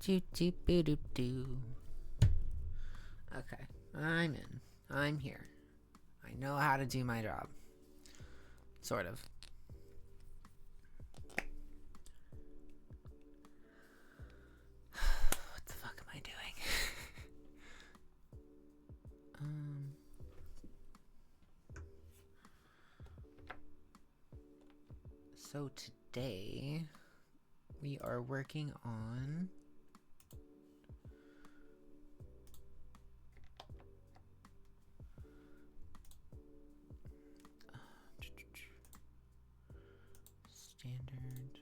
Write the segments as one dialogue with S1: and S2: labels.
S1: Do do boo do do. Okay, I'm in. I'm here. I know how to do my job. Sort of. What the fuck am I doing? So today we are working on standard.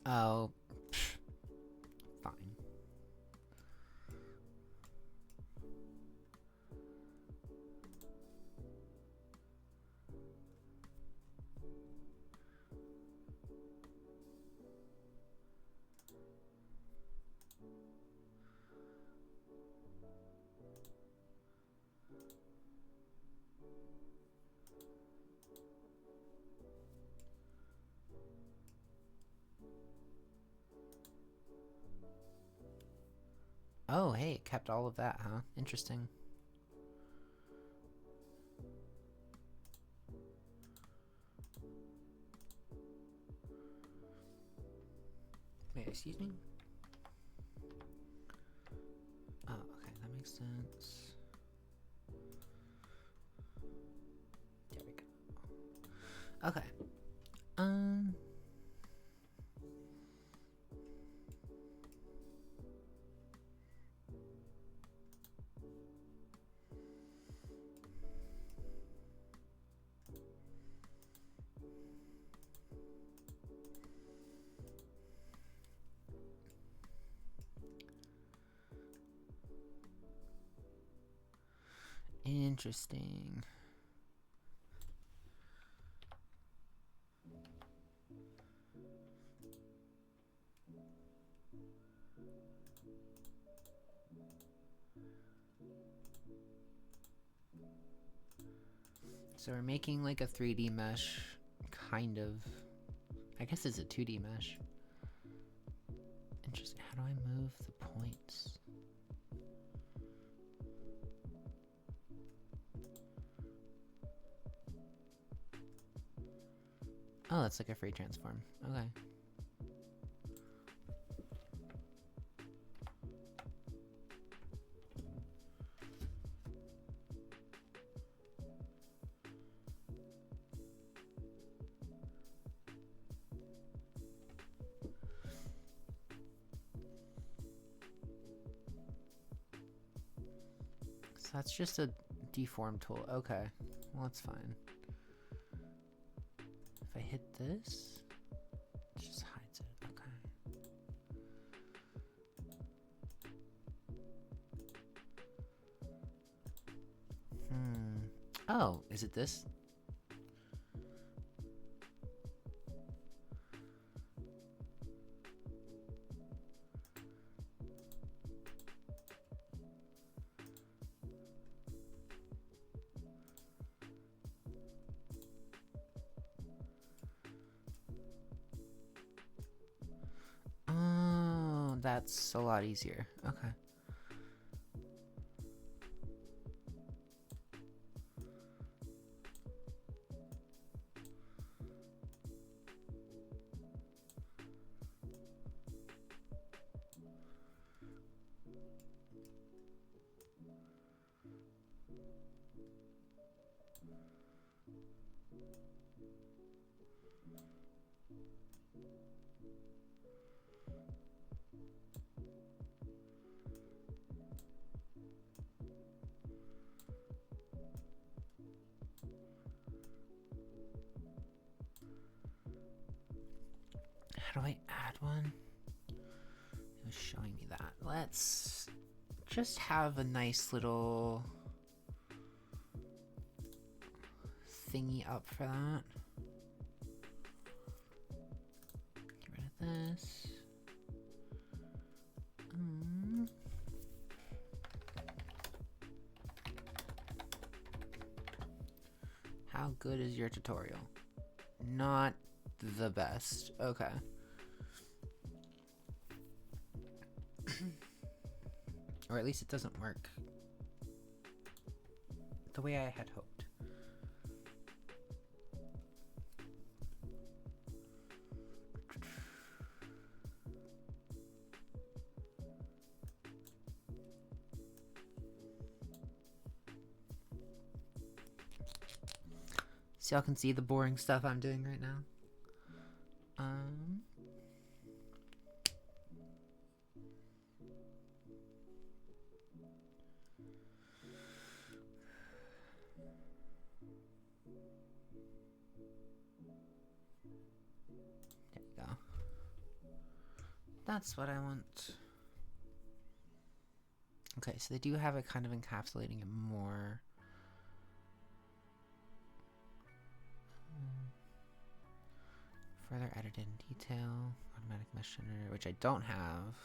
S1: Oh, fine. Oh, hey, it kept all of that, huh? Interesting. Wait, excuse me? Oh, okay, that makes sense. There we go. Okay. Interesting. So we're making like a 3D mesh, kind of. I guess it's a 2D mesh. Interesting. How do I move the points? Oh, that's like a free transform. Okay. So that's just a deform tool. Okay. Well, that's fine. If I hit this, it just hides it. Okay. Oh, is it this? Oh, that's a lot easier. Okay. How do I add one? It was showing me that. Let's just have a nice little thingy up for that. Get rid of this. How good is your tutorial? Not the best. Okay. Or at least it doesn't work the way I had hoped. So y'all can see the boring stuff I'm doing right now. There you go. That's what I want. Okay, so they do have it kind of encapsulating it more. Further edited in detail, automatic mesh generator, which I don't have.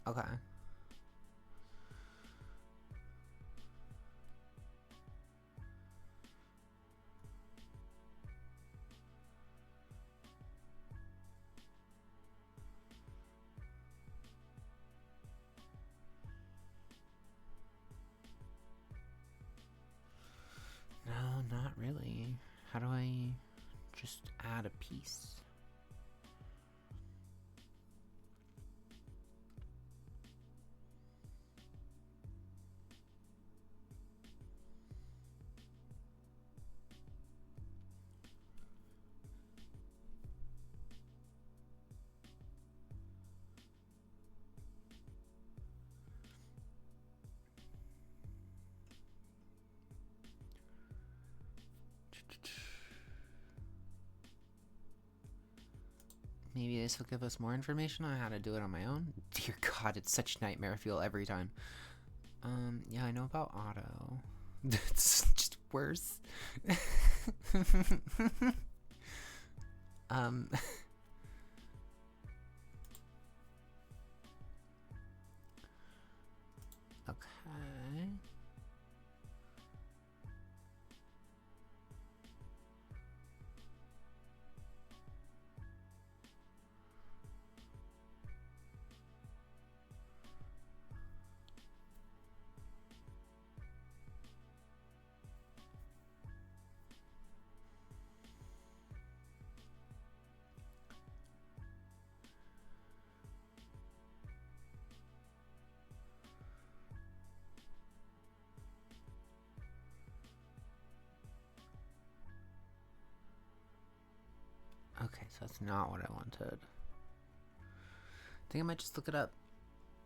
S1: Okay. No, not really. How do I just add a piece? Maybe this will give us more information on how to do it on my own. Dear God, it's such nightmare fuel every time. Yeah, I know about auto. It's just worse. Okay. Okay, so that's not what I wanted. I think I might just look it up.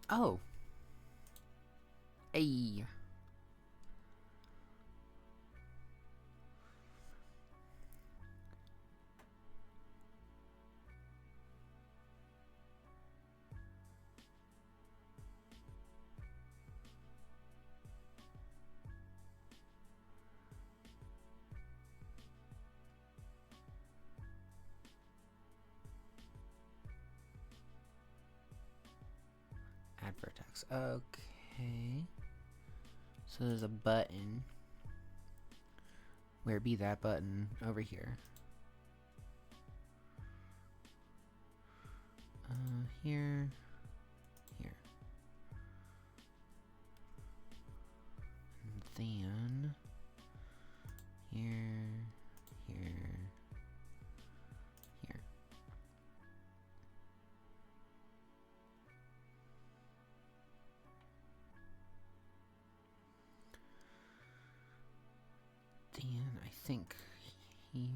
S1: Oh. Hey. Add vertex. Okay. So there's a button. Where be that button? Over here. Here. Here. And then here. Here. Here. think here.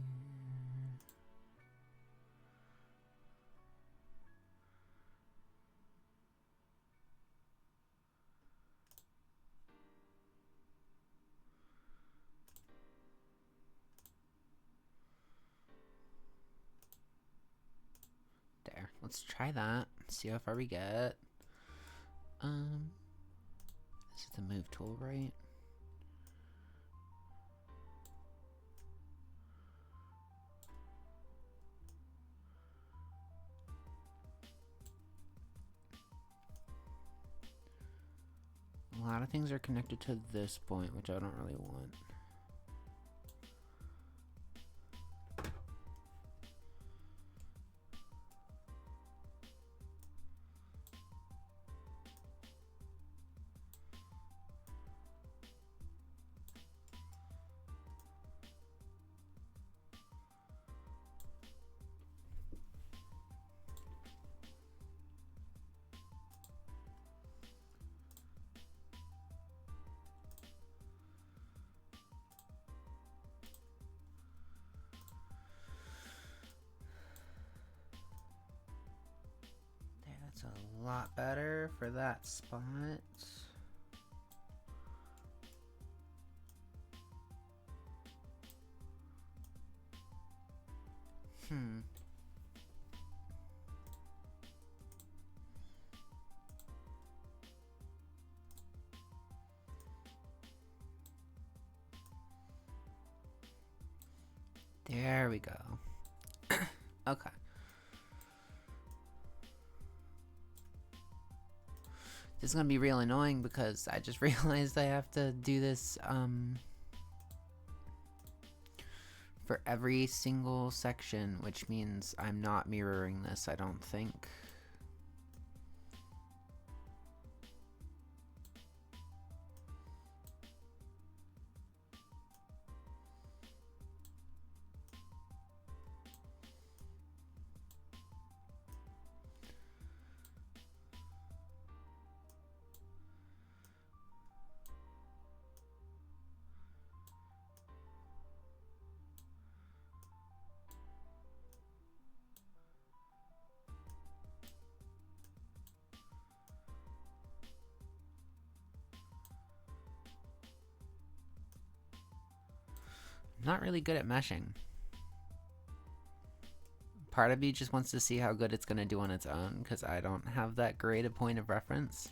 S1: There. Let's try that. See how far we get. This is the move tool, right? A lot of things are connected to this point, which I don't really want. That's a lot better for that spot. There we go. Okay. This is gonna be real annoying because I just realized I have to do this for every single section, which means I'm not mirroring this, I don't think. I'm not really good at meshing. Part of me just wants to see how good it's gonna do on its own, because I don't have that great a point of reference.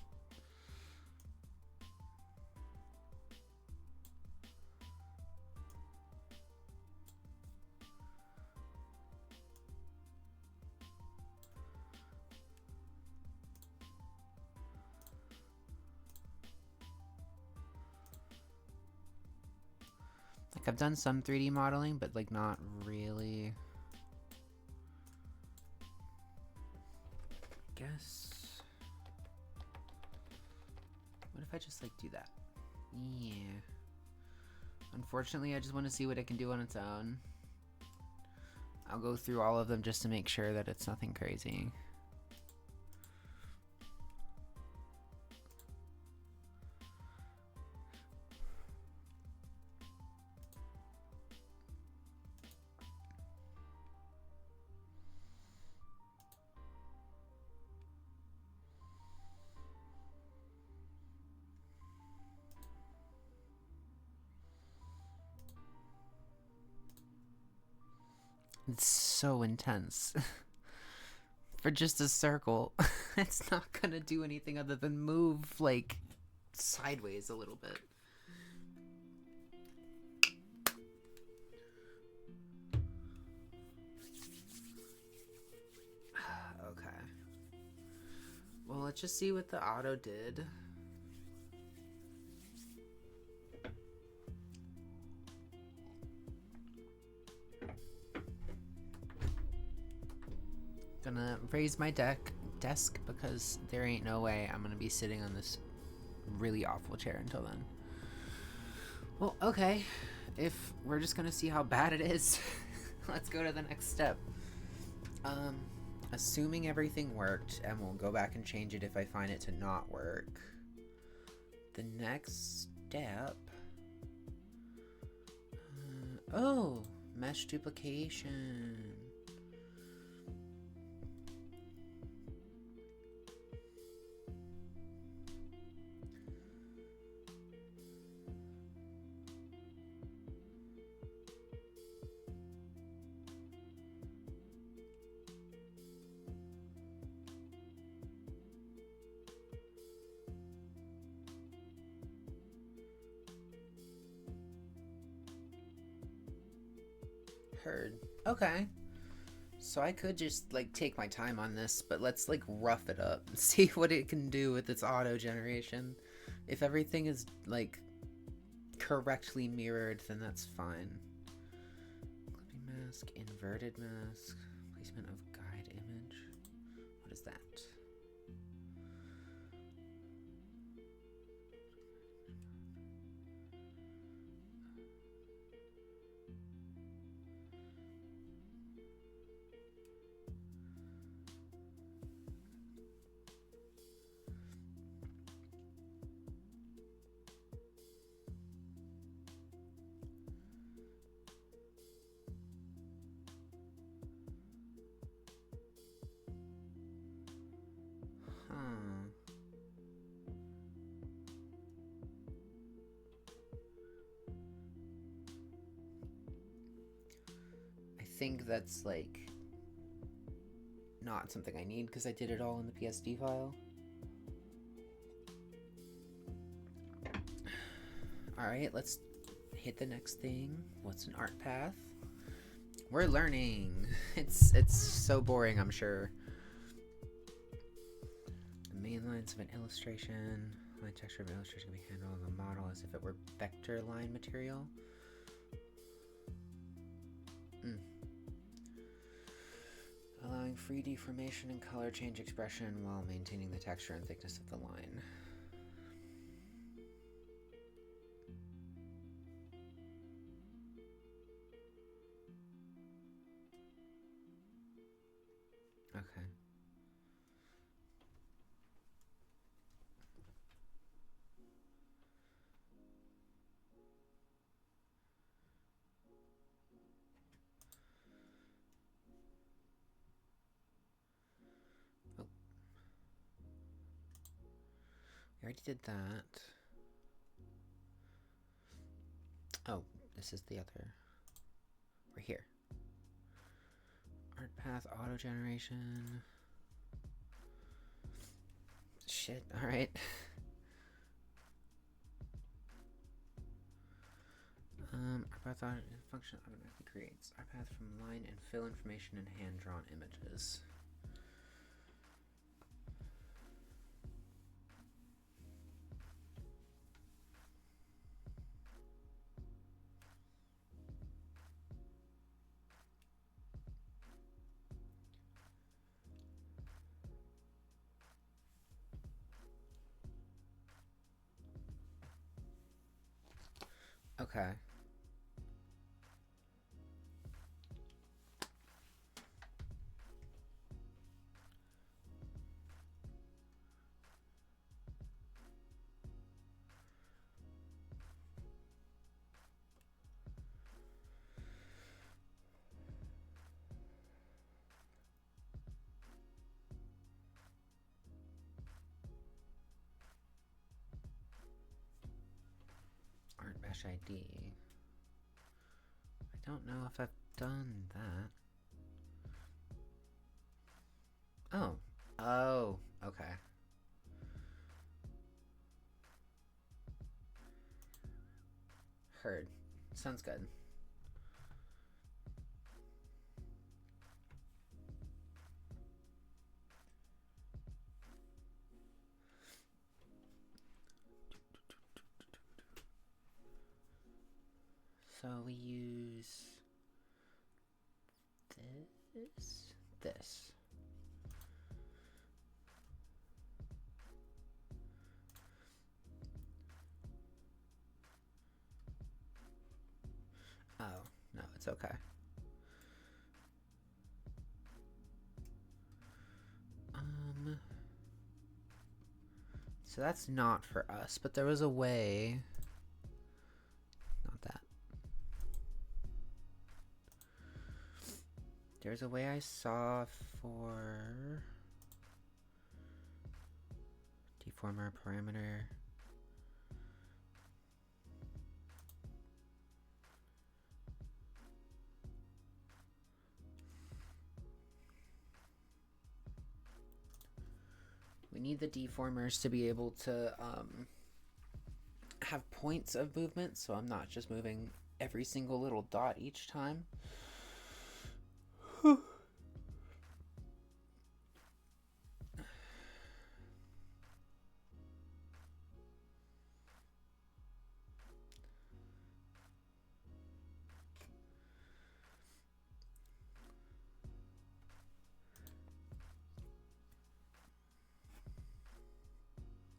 S1: Like, I've done some 3D modeling, but like not really. I guess. What if I just like do that? Yeah. Unfortunately, I just want to see what it can do on its own. I'll go through all of them just to make sure that it's nothing crazy. It's so intense. For just a circle, it's not gonna do anything other than move, like, sideways a little bit. Okay. Well, let's just see what the auto did. Gonna raise my desk because there ain't no way I'm gonna be sitting on this really awful chair until then. Well, okay. If we're just gonna see how bad it is, let's go to the next step. Assuming everything worked, and we'll go back and change it if I find it to not work. The next step... Oh, mesh duplication. Heard. Okay. So I could just like take my time on this, but let's like rough it up and see what it can do with its auto generation. If everything is like correctly mirrored, then that's fine. Clipping mask, inverted mask, placement of guide image. What is that? Huh. I think that's like not something I need because I did it all in the PSD file. Alright, let's hit the next thing. What's an art path? We're learning. It's so boring, I'm sure. The main lines of an illustration. Line texture of an illustration can be handled on the model as if it were vector line material. Allowing free deformation and color change expression while maintaining the texture and thickness of the line. Okay. Oh. We already did that. Oh, this is the other. We're here. Art path auto generation. Shit, alright. Art path function automatically creates art path from line and fill information in hand-drawn images. Okay. Art mesh ID. I don't know if I've done that. Oh. Oh, okay. Heard. Sounds good. So we use this. Oh, no, it's okay. So that's not for us, but there was a way. Not that. There's a way I saw for deformer parameter. We need the deformers to be able to have points of movement, so I'm not just moving every single little dot each time.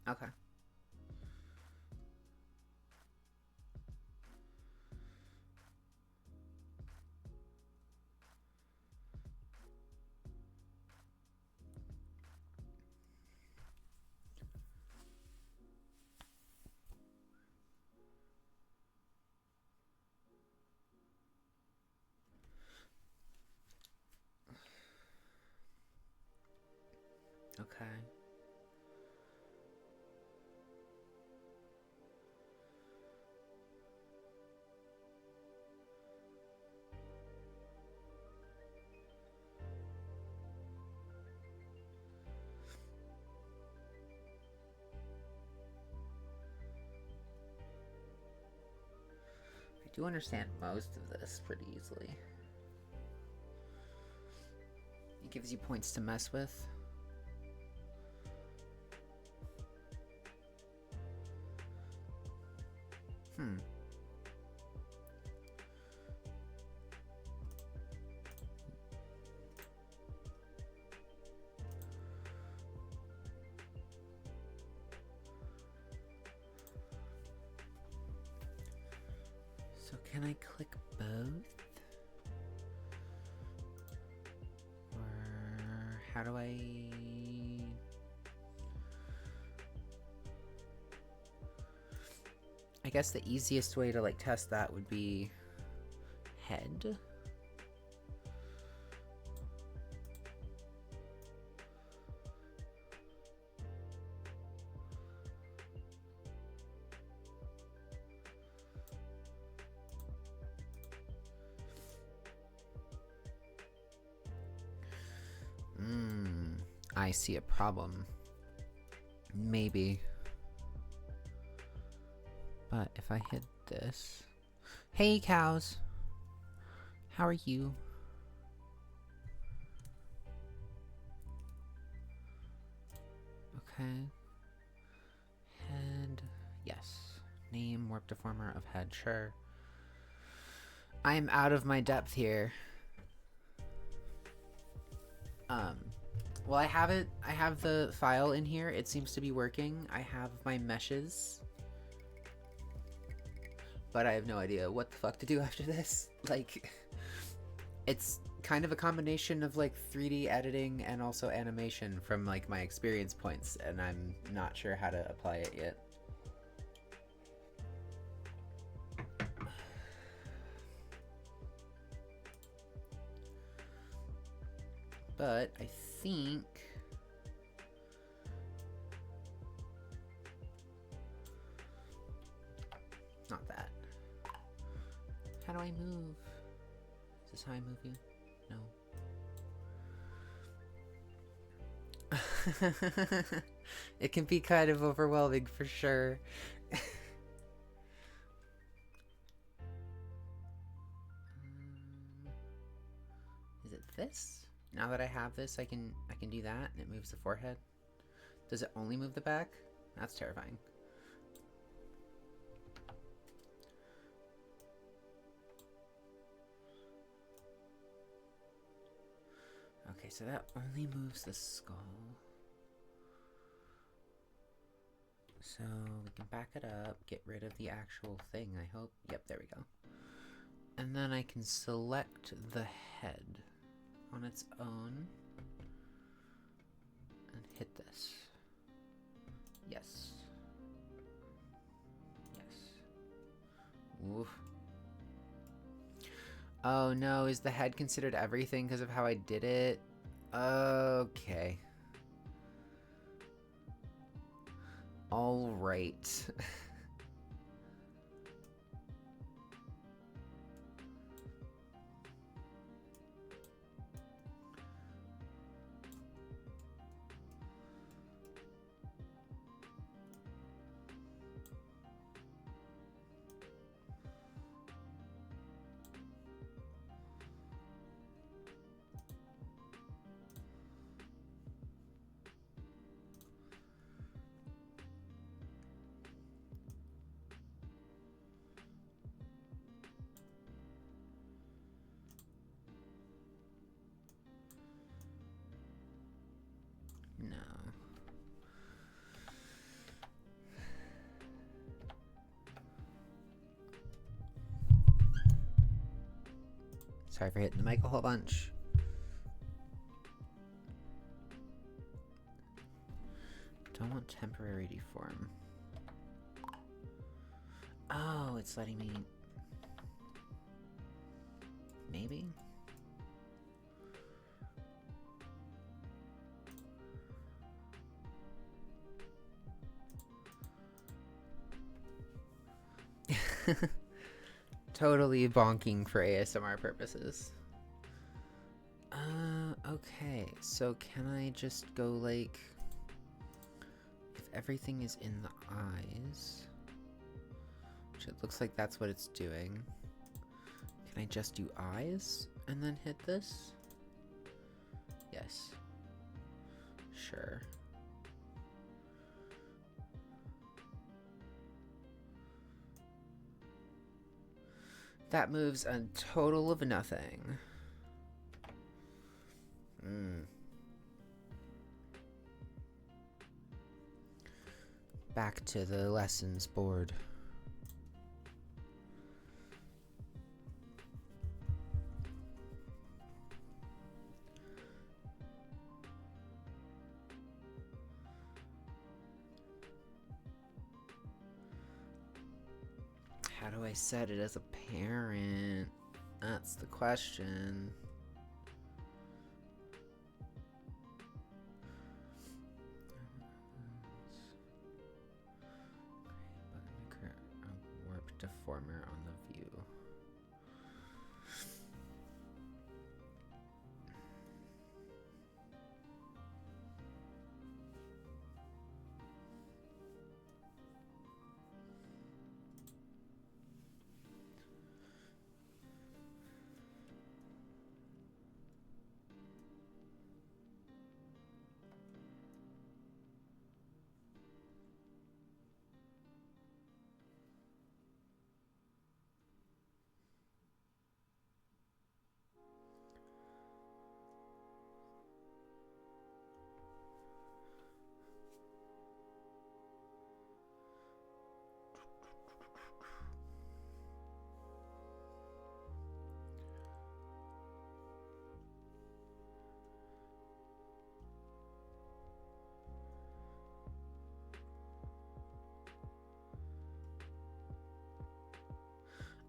S1: Okay. Okay. I do understand most of this pretty easily. It gives you points to mess with. So can I click both? Or how do I... I guess the easiest way to like test that would be head. I see a problem. Maybe. But if I hit this... Hey, cows! How are you? Okay. Head. Yes. Name, warp deformer of head. Sure. I'm out of my depth here. Well, I have it. I have the file in here. It seems to be working. I have my meshes. But I have no idea what the fuck to do after this. Like, it's kind of a combination of like 3D editing and also animation from like my experience points, and I'm not sure how to apply it yet. But I think... Not that. How do I move? Is this how I move you? No. It can be kind of overwhelming for sure. Is it this? Now that I have this, I can do that, and it moves the forehead. Does it only move the back? That's terrifying. Okay, so that only moves the skull. So we can back it up, get rid of the actual thing, I hope. Yep, there we go. And then I can select the head on its own and hit this. Yes. Yes. Oof. Oh no, is the head considered everything because of how I did it? Okay. All right. No. Sorry for hitting the mic a whole bunch. Don't want temporary deform. Oh, it's letting me... Maybe? Totally bonking for ASMR purposes. Okay, so can I just go like... If everything is in the eyes... Which it looks like that's what it's doing. Can I just do eyes and then hit this? Yes. Sure. That moves a total of nothing. Back to the lessons board. How do I set it as a parent? That's the question. Warp deformer on the view.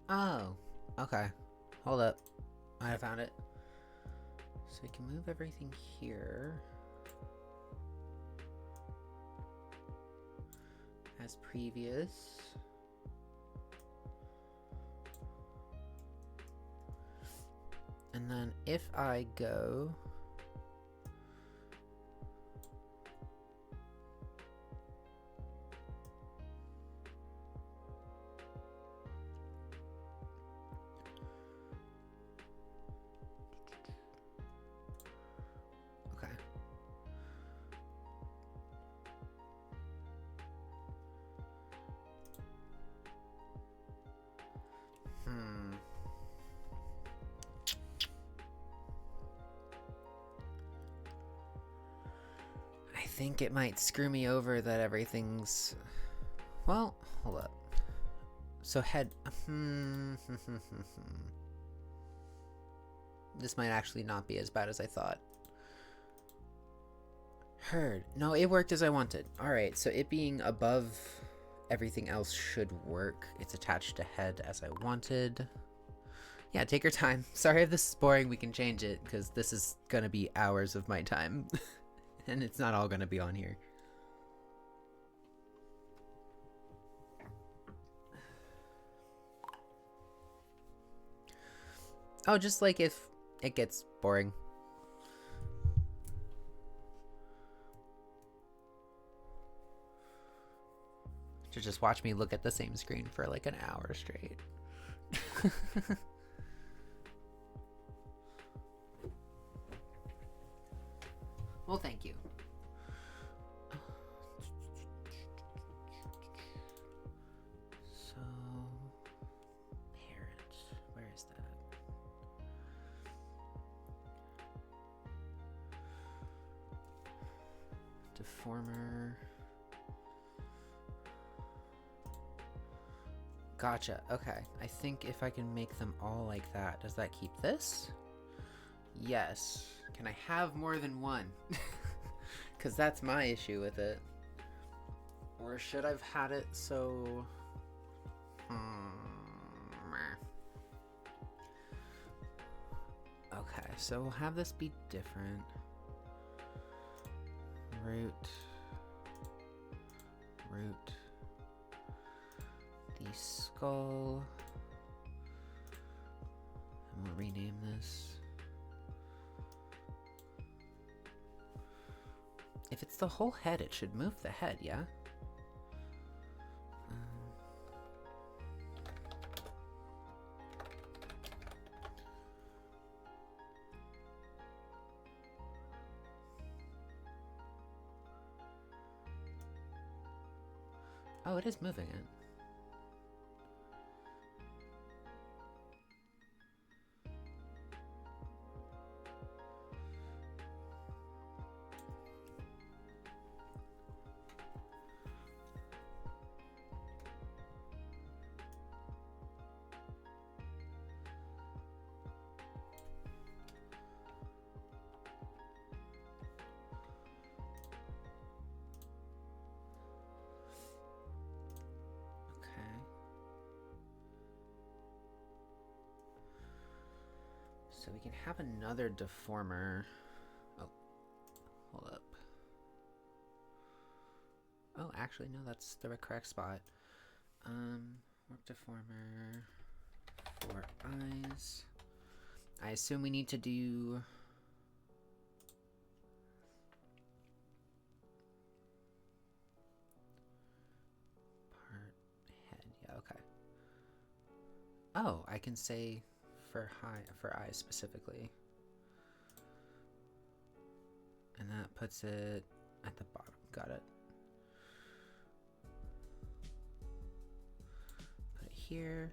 S1: Oh, okay. Hold up. I found it. So we can move everything here. As previous. And then if I go... I think it might screw me over that everything's... Well, hold up. So head... This might actually not be as bad as I thought. Heard. No, it worked as I wanted. Alright, so it being above everything else should work. It's attached to head as I wanted. Yeah, take your time. Sorry if this is boring, we can change it, because this is gonna be hours of my time. And it's not all gonna be on here. Oh, just like if it gets boring. To just watch me look at the same screen for like an hour straight. Well, thank you. So, parent, where is that? Deformer. Gotcha, okay. I think if I can make them all like that, does that keep this? Yes. Can I have more than one? Because that's my issue with it. Or should I've had it so... Okay, so we'll have this be different. Root. The skull. And we'll rename this. If it's the whole head, it should move the head, yeah? Oh, it is moving it. So we can have another deformer. Oh, hold up. Oh, actually, no, that's the correct spot. Warp deformer for eyes. I assume we need to do... part head, yeah, okay. Oh, I can say for eyes specifically. And that puts it at the bottom. Got it. Put it here.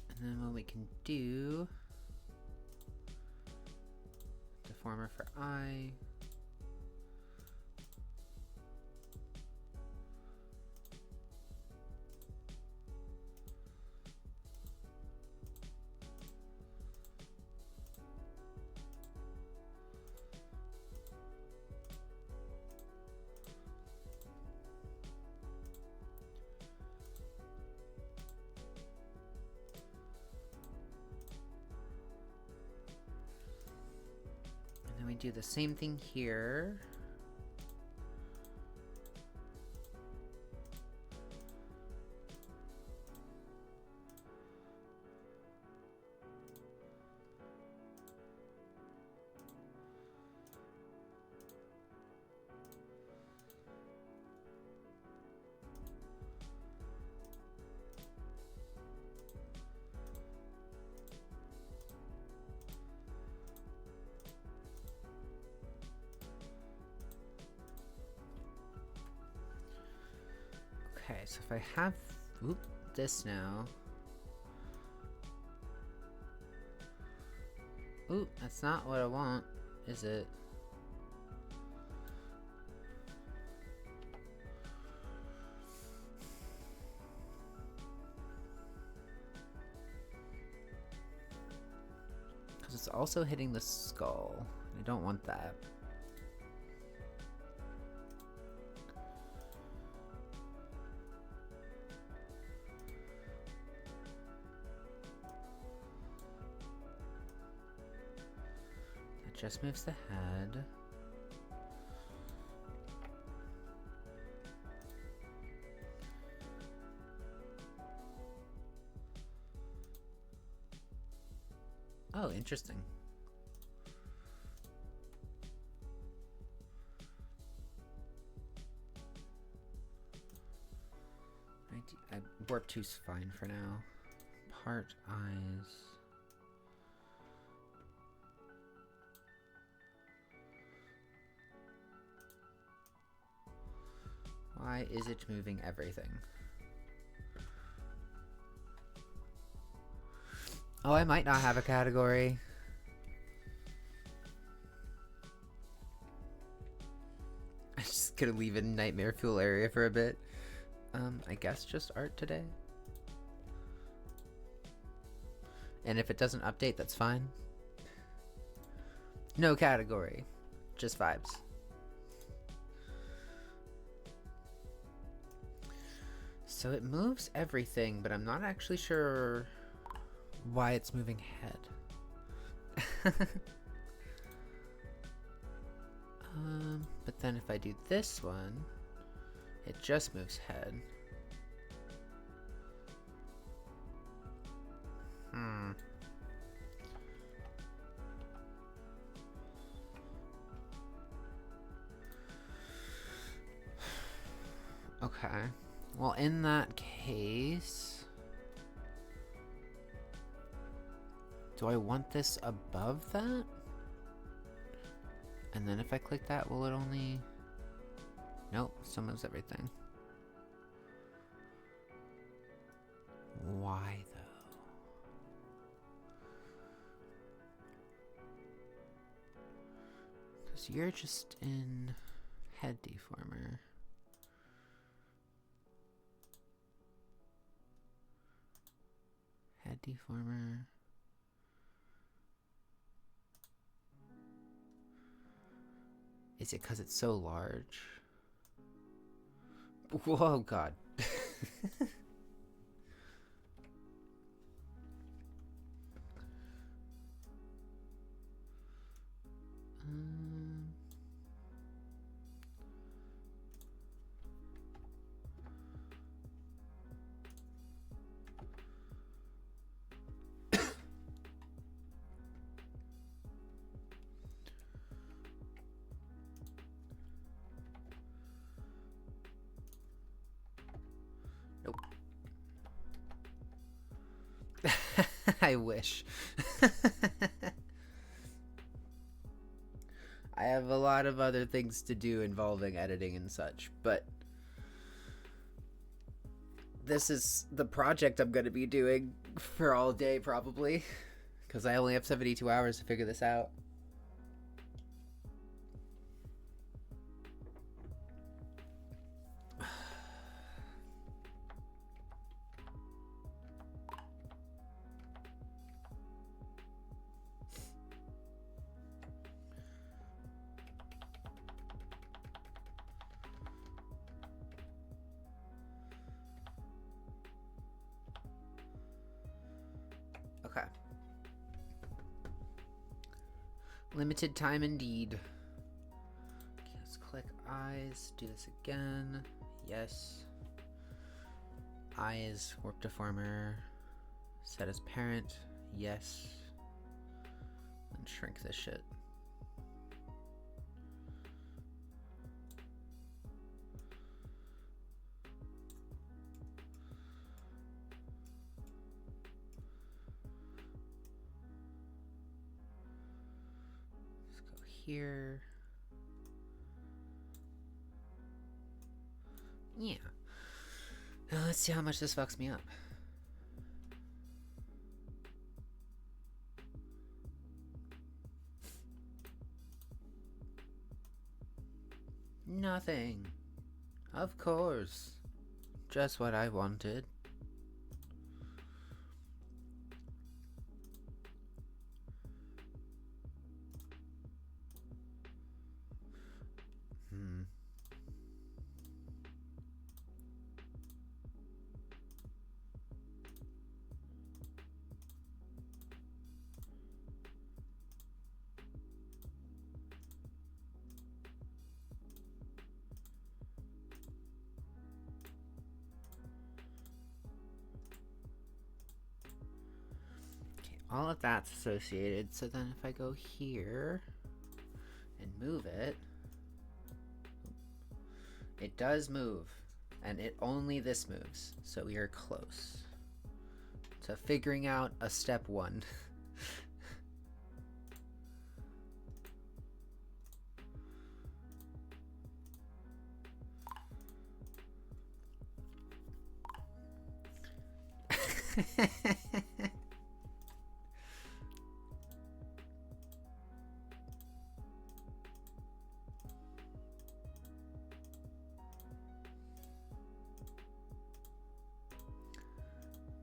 S1: And then what we can do, deformer for eye. We do the same thing here. Okay, so if I have this now. Ooh, that's not what I want, is it? Because it's also hitting the skull. I don't want that. just moves the head. Oh, interesting. Warp 2's fine for now. Part eyes. Why is it moving everything? Oh, I might not have a category. I'm just gonna leave it in Nightmare Fuel area for a bit. I guess just art today. And if it doesn't update, that's fine. No category, just vibes. So it moves everything, but I'm not actually sure why it's moving head. But then if I do this one, it just moves head. Okay. Well, in that case, do I want this above that? And then if I click that, will it only... Nope, still moves everything. Why, though? Because you're just in head deformer. Head deformer. Is it because it's so large? Whoa, God. Nope. I wish. I have a lot of other things to do involving editing and such, but this is the project I'm going to be doing for all day probably, because I only have 72 hours to figure this out. Okay. Limited time indeed. Okay, let's click eyes. Do this again. Yes. Eyes. Warp deformer. Set as parent. Yes. And shrink this shit. Here. Yeah. Now let's see how much this fucks me up. Nothing. Of course. Just what I wanted. all of that's associated. So then if I go here and move it, it does move, and it only this moves. So we are close to figuring out a step 1.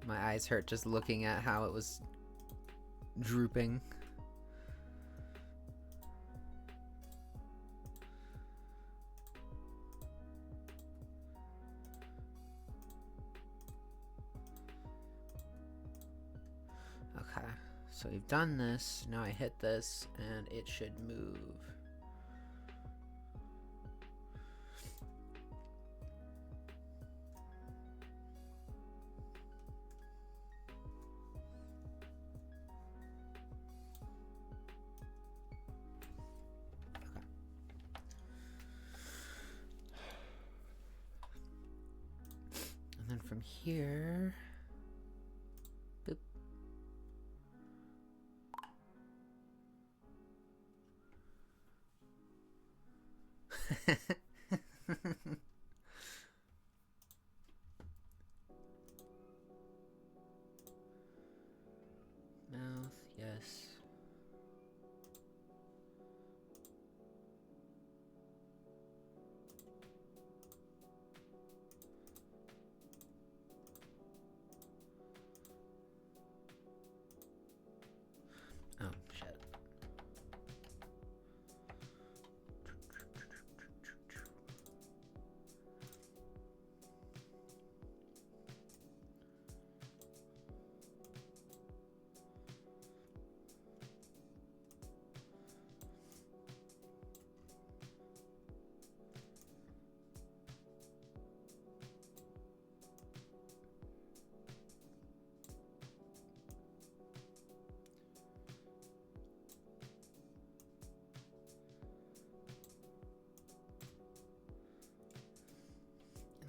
S1: My eyes hurt just looking at how it was drooping. Okay, so we've done this. Now I hit this and it should move. And then from here, boop. Mouth, yes. Oh, shit.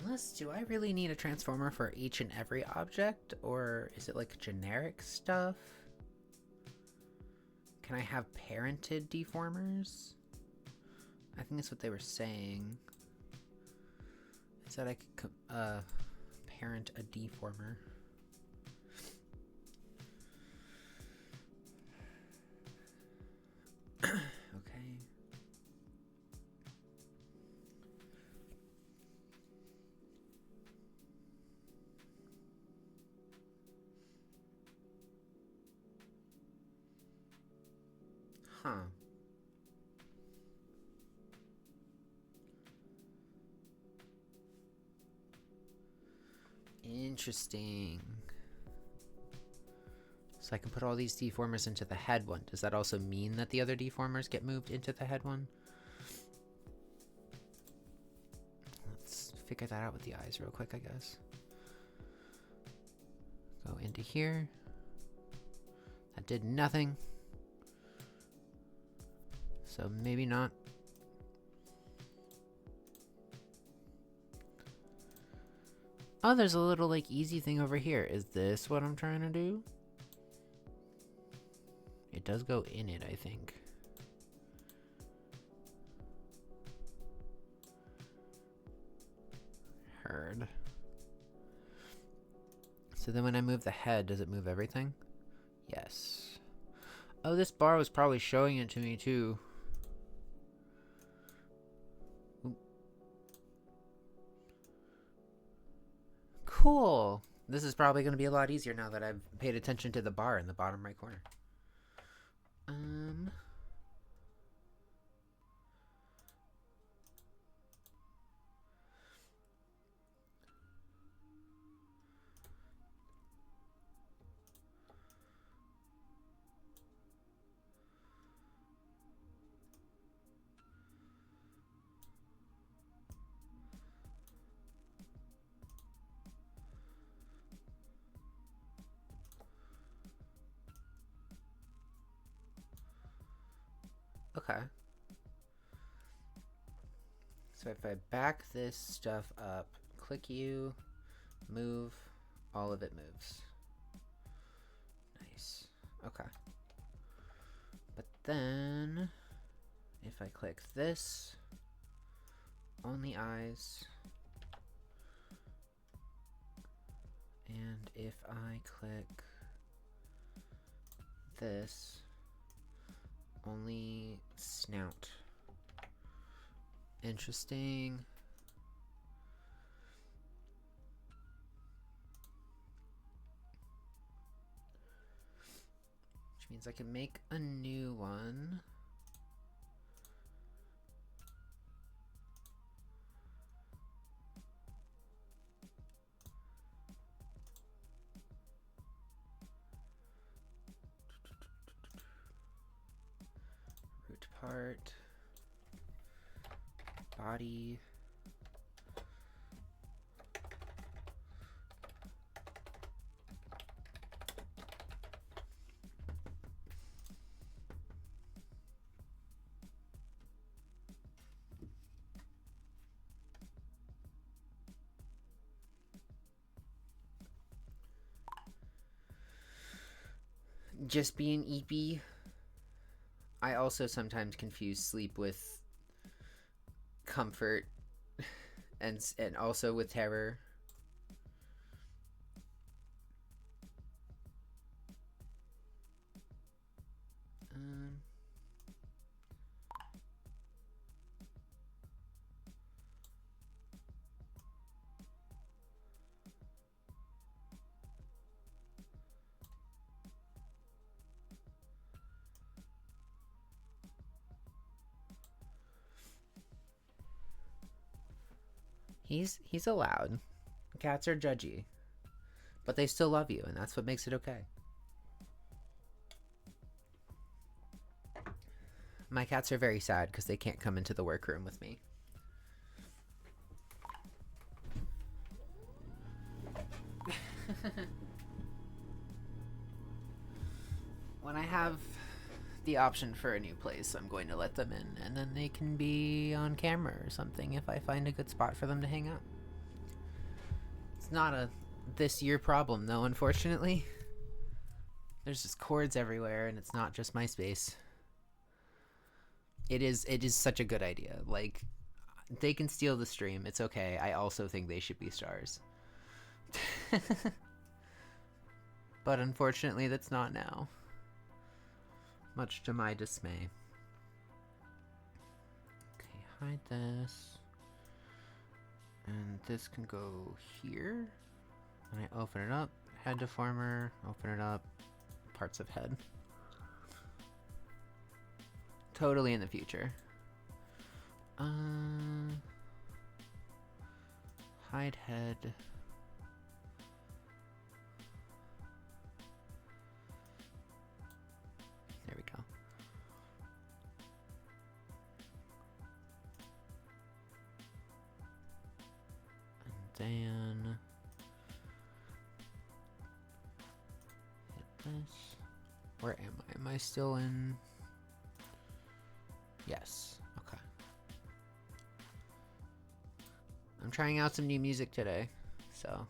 S1: Unless, do I really need a transformer for each and every object? Or is it like generic stuff? Can I have parented deformers? I think that's what they were saying. Is that I could parent a deformer. Okay. Huh. Interesting. So I can put all these deformers into the head one. Does that also mean that the other deformers get moved into the head one? Let's figure that out with the eyes real quick, I guess. Go into here. That did nothing. So maybe not. Oh, there's a little like easy thing over here. Is this what I'm trying to do? It does go in it, I think. Heard. So then when I move the head, does it move everything? Yes. Oh, this bar was probably showing it to me too. Ooh. Cool. This is probably going to be a lot easier now that I've paid attention to the bar in the bottom right corner. Okay. So if I back this stuff up, click U, move, all of it moves. Nice. Okay. But then, if I click this, only eyes. And if I click this, only snout. Interesting. Which means I can make a new one. Root part. Body. Just being eepy. I also sometimes confuse sleep with comfort and also with terror. He's allowed. Cats are judgy, but they still love you, and that's what makes it okay. My cats are very sad because they can't come into the workroom with me. When I have the option for a new place, I'm going to let them in, and then they can be on camera or something if I find a good spot for them to hang out. It's not a this year problem, though, unfortunately. There's just cords everywhere, and it's not just my space. It is such a good idea. Like, they can steal the stream. It's okay. I also think they should be stars. But unfortunately, that's not now. Much to my dismay. Okay, hide this. And this can go here. And I open it up. Head deformer. Open it up. Parts of head. Totally in the future. Hide head. There we go. And then hit this. Where am I? Am I still in? Yes. Okay. I'm trying out some new music today, so.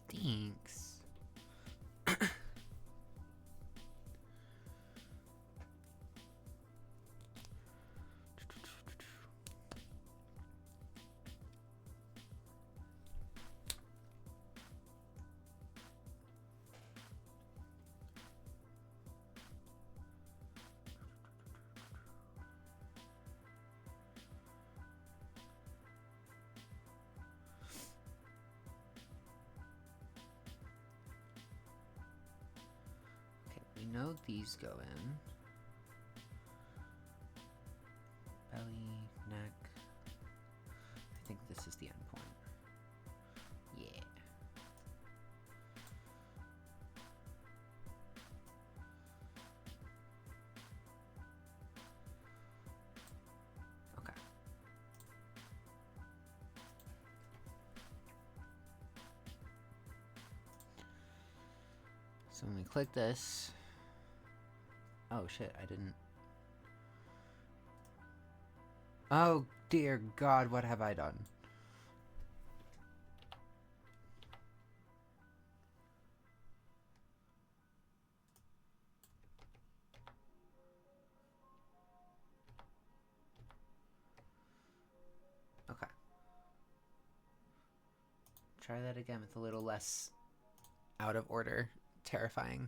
S1: Thanks. We know these go in. Belly, neck. I think this is the end point. Yeah. Okay. So when we click this... Oh shit, I didn't... Oh dear God, what have I done? Okay. Try that again with a little less out of order. Terrifying.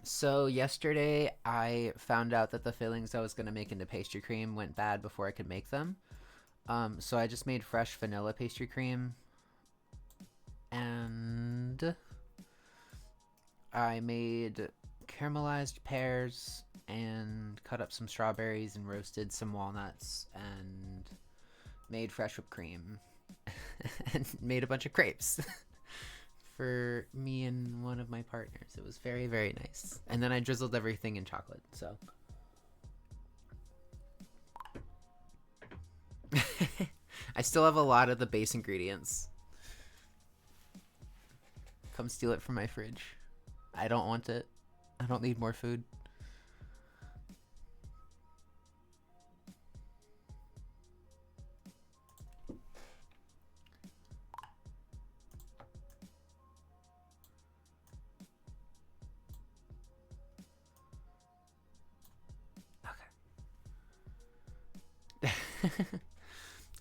S1: So yesterday I found out that the fillings I was gonna make into pastry cream went bad before I could make them. So I just made fresh vanilla pastry cream, and I made caramelized pears and cut up some strawberries and roasted some walnuts and made fresh whipped cream and made a bunch of crepes for me and one of my partners. It was very, very nice. And then I drizzled everything in chocolate, so. I still have a lot of the base ingredients. Come steal it from my fridge. I don't want it. I don't need more food.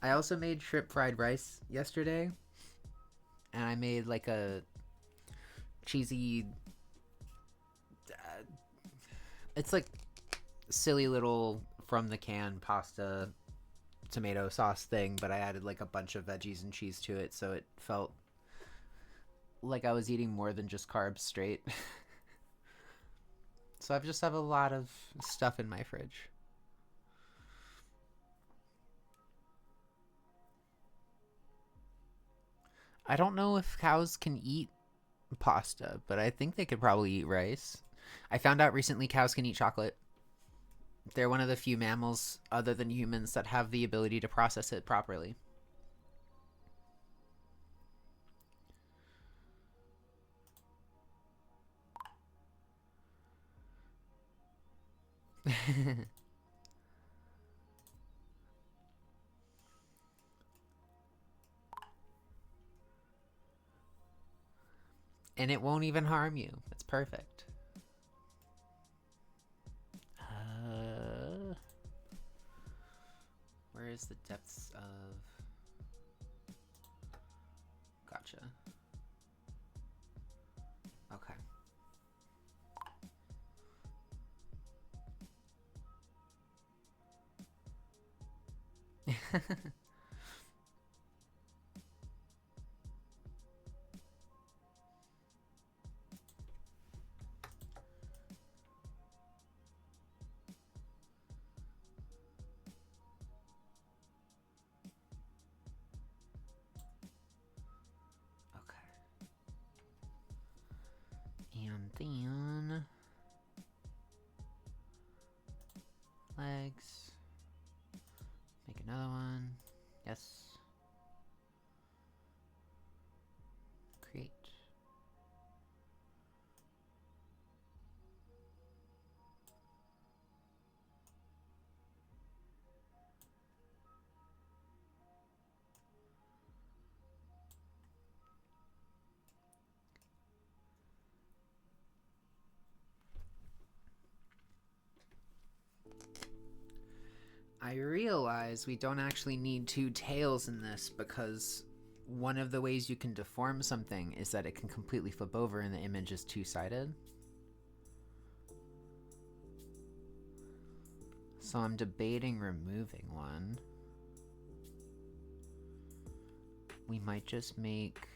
S1: I also made shrimp fried rice yesterday, and I made like a cheesy it's like silly little from the can pasta tomato sauce thing, but I added like a bunch of veggies and cheese to it, so it felt like I was eating more than just carbs straight. So I just have a lot of stuff in my fridge. I don't know if cows can eat pasta, but I think they could probably eat rice. I found out recently cows can eat chocolate. They're one of the few mammals other than humans that have the ability to process it properly. And it won't even harm you. It's perfect. Where is the depths of... Gotcha. Okay. And then legs. Make another one. Yes. Create. I realize we don't actually need two tails in this because one of the ways you can deform something is that it can completely flip over and the image is two-sided. So I'm debating removing one. We might just make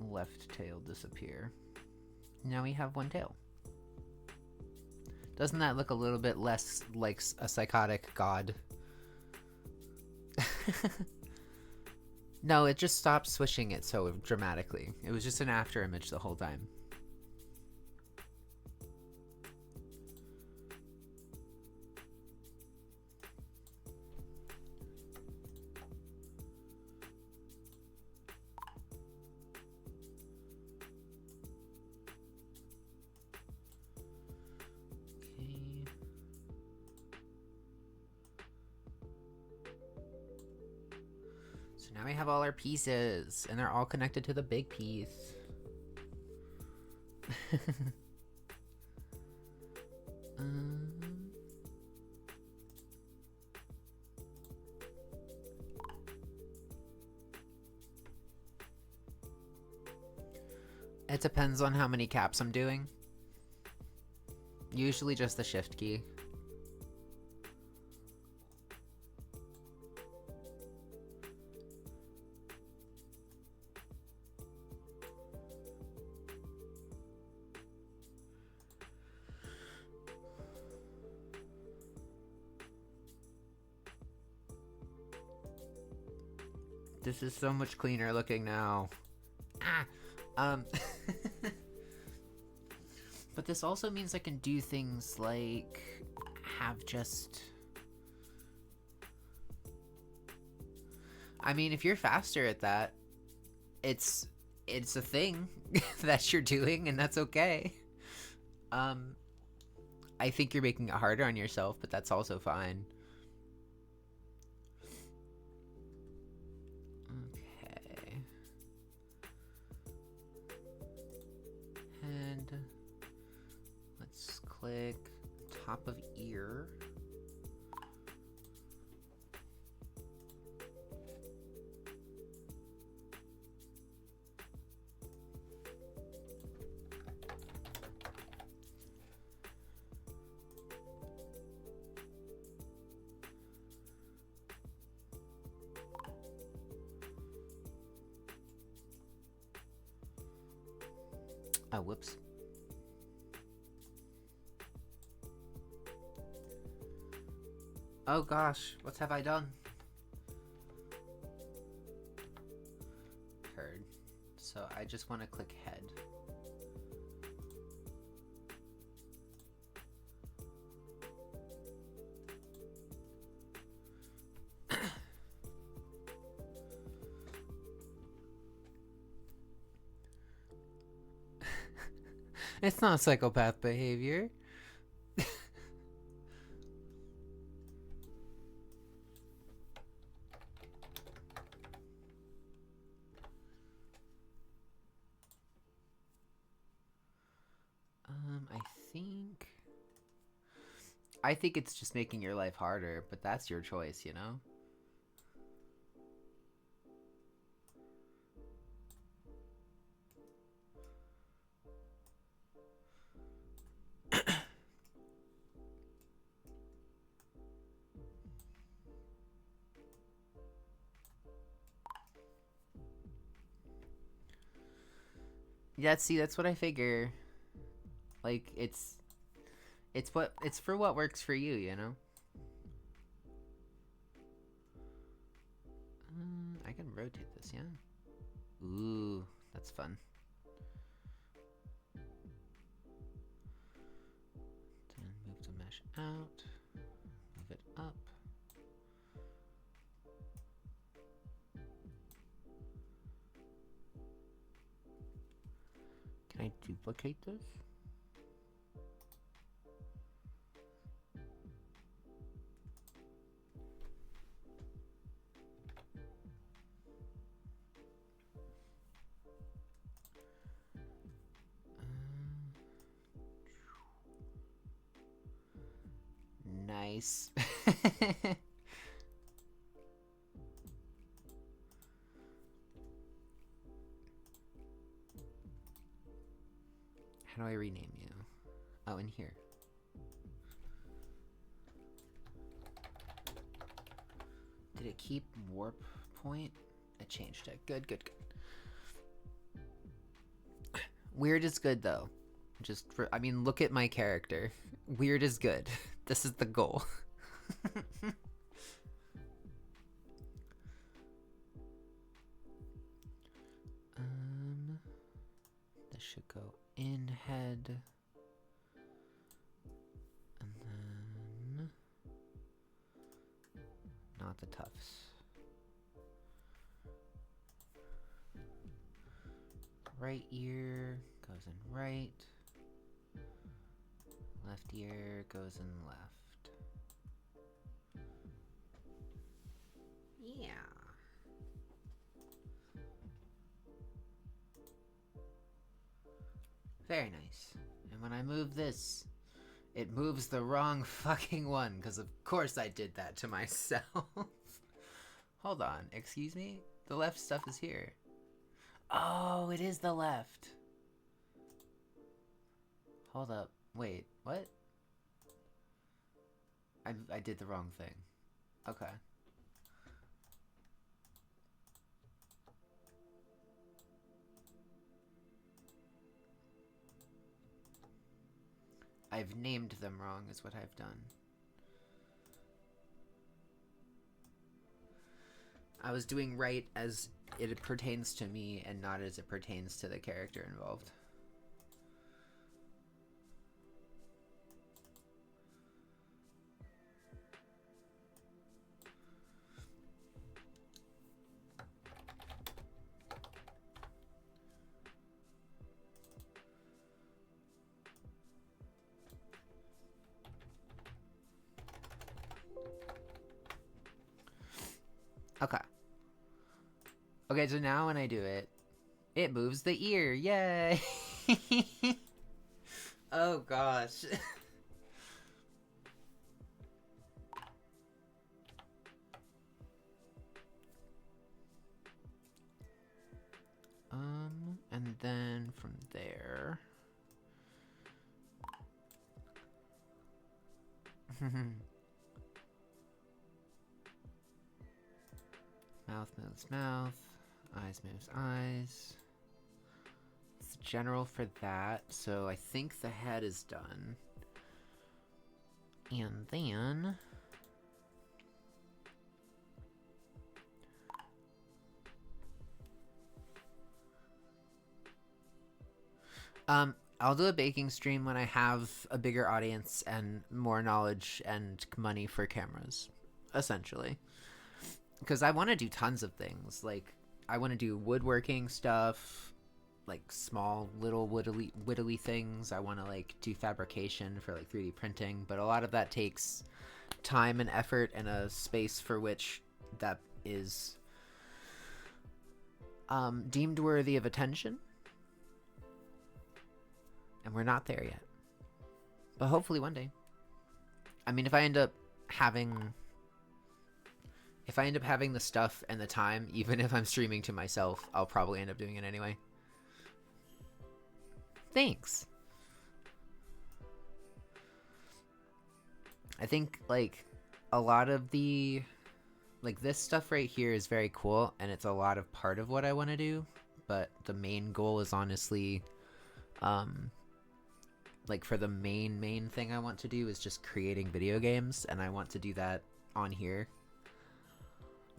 S1: left tail disappear. Now we have one tail. Doesn't that look a little bit less like a psychotic god? No, it just stopped swishing it so dramatically. It was just an after image the whole time. Now we have all our pieces, and they're all connected to the big piece. It depends on how many caps I'm doing. Usually just the shift key. This is so much cleaner looking now. But this also means I can do things like have just... I mean, if you're faster at that, it's a thing that you're doing, and that's okay. I think you're making it harder on yourself, but that's also fine. Okay. And let's click top of ear. Oh, whoops. Oh gosh, what have I done? Heard. So I just want to click head. It's not psychopath behavior. I think it's just making your life harder, but that's your choice, you know? Yeah, see, that's what I figure. Like, it's for what works for you, you know? I can rotate this, yeah? Ooh, that's fun. Then move the mesh out, move it up. Can I duplicate this? Nice. How do I rename you? Oh, in here. Did it keep warp point? I changed it. Good, good, good. Weird is good, though. I mean, look at my character. Weird is good. This is the goal. This should go in head. And then... not the tufts. Right ear goes in right. Left ear goes in left. Yeah. Very nice. And when I move this, it moves the wrong fucking one, because of course I did that to myself. Hold on, excuse me? The left stuff is here. Oh, it is the left. Hold up. Wait, what? I did the wrong thing. Okay. I've named them wrong is what I've done. I was doing right as it pertains to me and not as it pertains to the character involved. Okay. Okay, so now when I do it, it moves the ear. Yay! Oh gosh. And then from there. Mouth moves mouth. Eyes moves eyes. It's general for that, so I think the head is done. And then... I'll do a baking stream when I have a bigger audience and more knowledge and money for cameras, essentially. Because I want to do tons of things. Like, I want to do woodworking stuff, like small little whittly things. I want to like do fabrication for like 3D printing, but a lot of that takes time and effort and a space for which that is deemed worthy of attention. And we're not there yet. But hopefully one day. I mean, if I end up having the stuff and the time, even if I'm streaming to myself, I'll probably end up doing it anyway. Thanks. I think, like, a lot of the... Like, this stuff right here is very cool, and it's a lot of part of what I want to do. But the main goal is honestly... like, for the main thing I want to do is just creating video games, and I want to do that on here.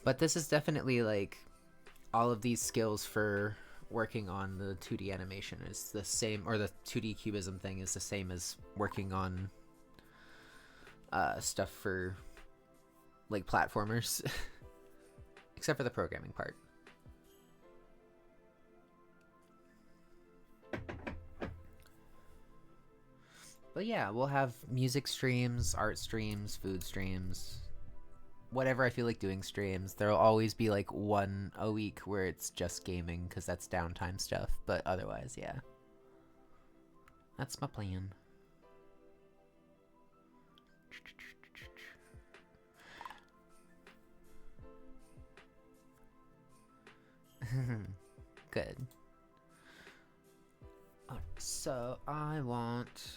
S1: But this is definitely, like, all of these skills for working on the 2D animation is the same, or the 2D cubism thing is the same as working on stuff for, like, platformers. Except for the programming part. But yeah, we'll have music streams, art streams, food streams, whatever I feel like doing streams. There'll always be like one a week where it's just gaming because that's downtime stuff. But otherwise, yeah. That's my plan. Good. So I want...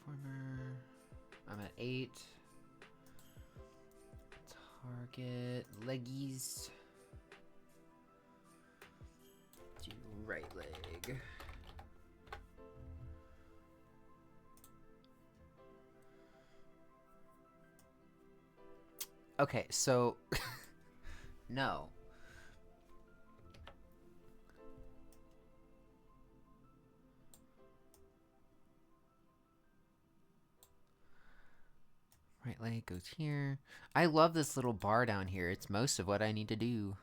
S1: Deformer. I'm at 8. Target. Leggies. Do right leg. Okay, so... no. Right leg goes here. I love this little bar down here. It's most of what I need to do.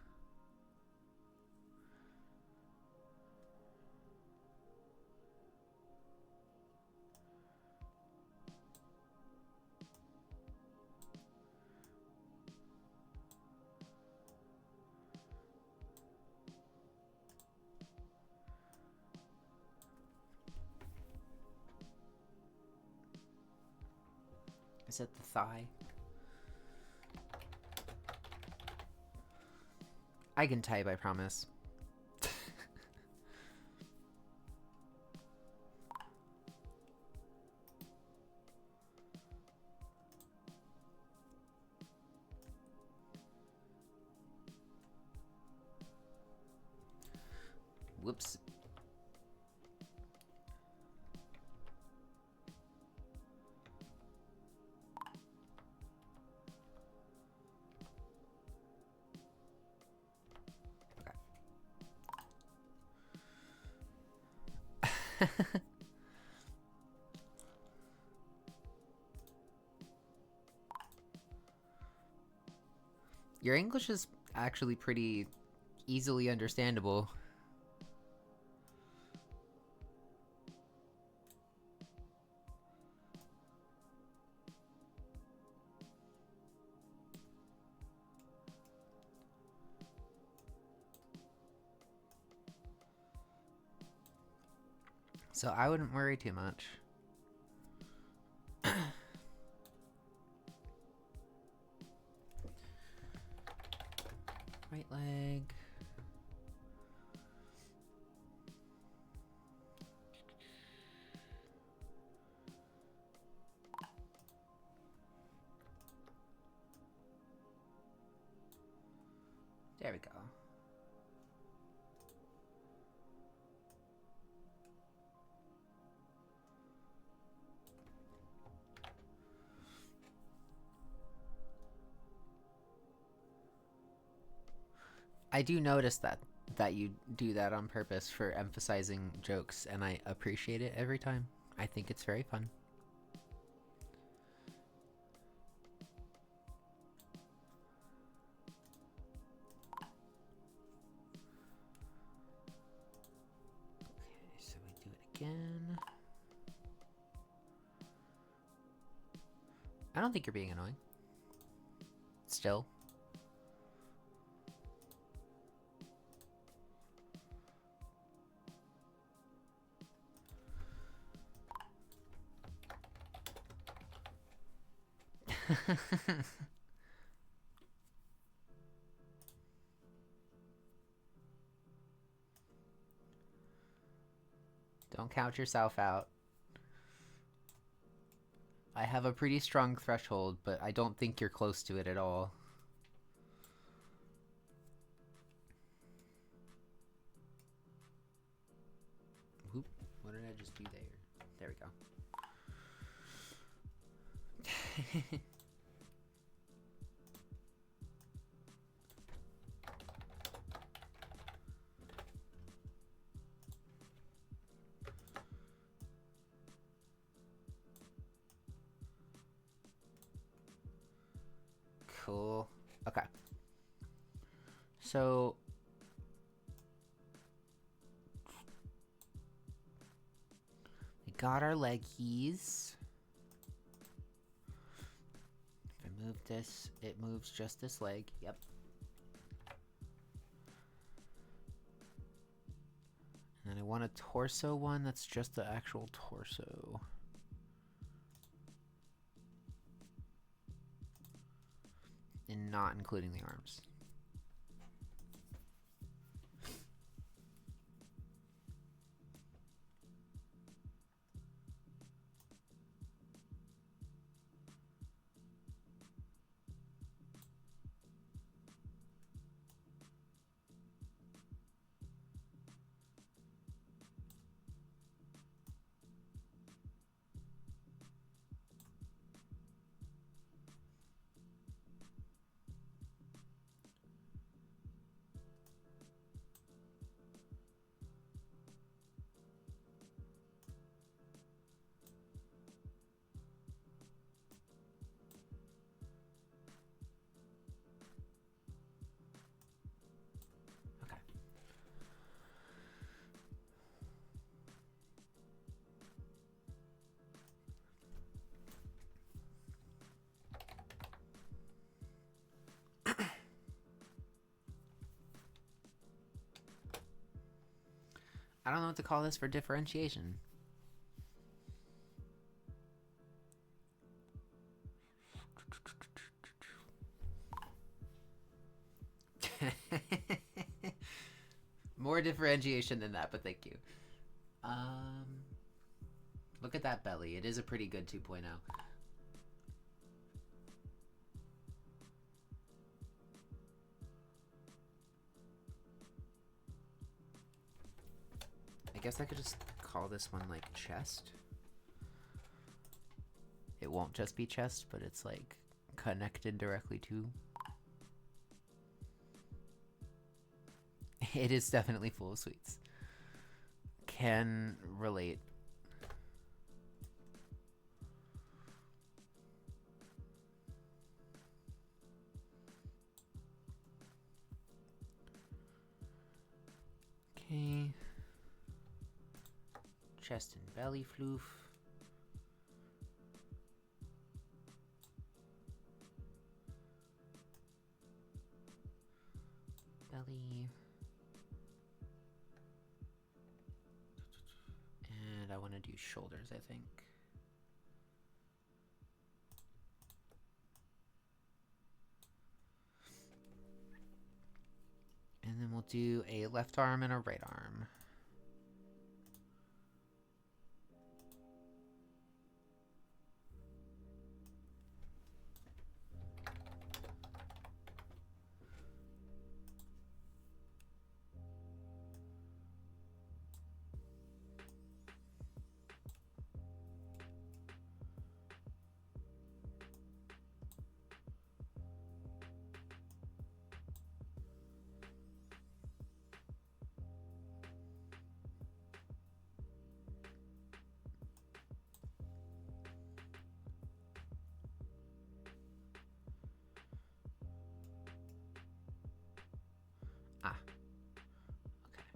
S1: Is it the thigh? I can type, I promise. Whoops. Okay. Your English is actually pretty easily understandable. So I wouldn't worry too much. Right leg. There we go. I do notice that you do that on purpose for emphasizing jokes, and I appreciate it every time. I think it's very fun. Okay, so we do it again. I don't think you're being annoying. Still. Don't count yourself out. I have a pretty strong threshold, but I don't think you're close to it at all. Whoop. What did I just do there? There we go. Cool. Okay. So we got our leggies. If I move this, it moves just this leg. Yep. And then I want a torso one that's just the actual torso. And not including the arms. I don't know what to call this for differentiation. More differentiation than that, but thank you. Look at that belly. It is a pretty good 2.0. I guess I could just call this one like chest. It won't just be chest, but it's like connected directly to. It is definitely full of sweets. Can relate. Okay. Chest and belly floof. Belly. And I want to do shoulders, I think. And then we'll do a left arm and a right arm. Ah, okay.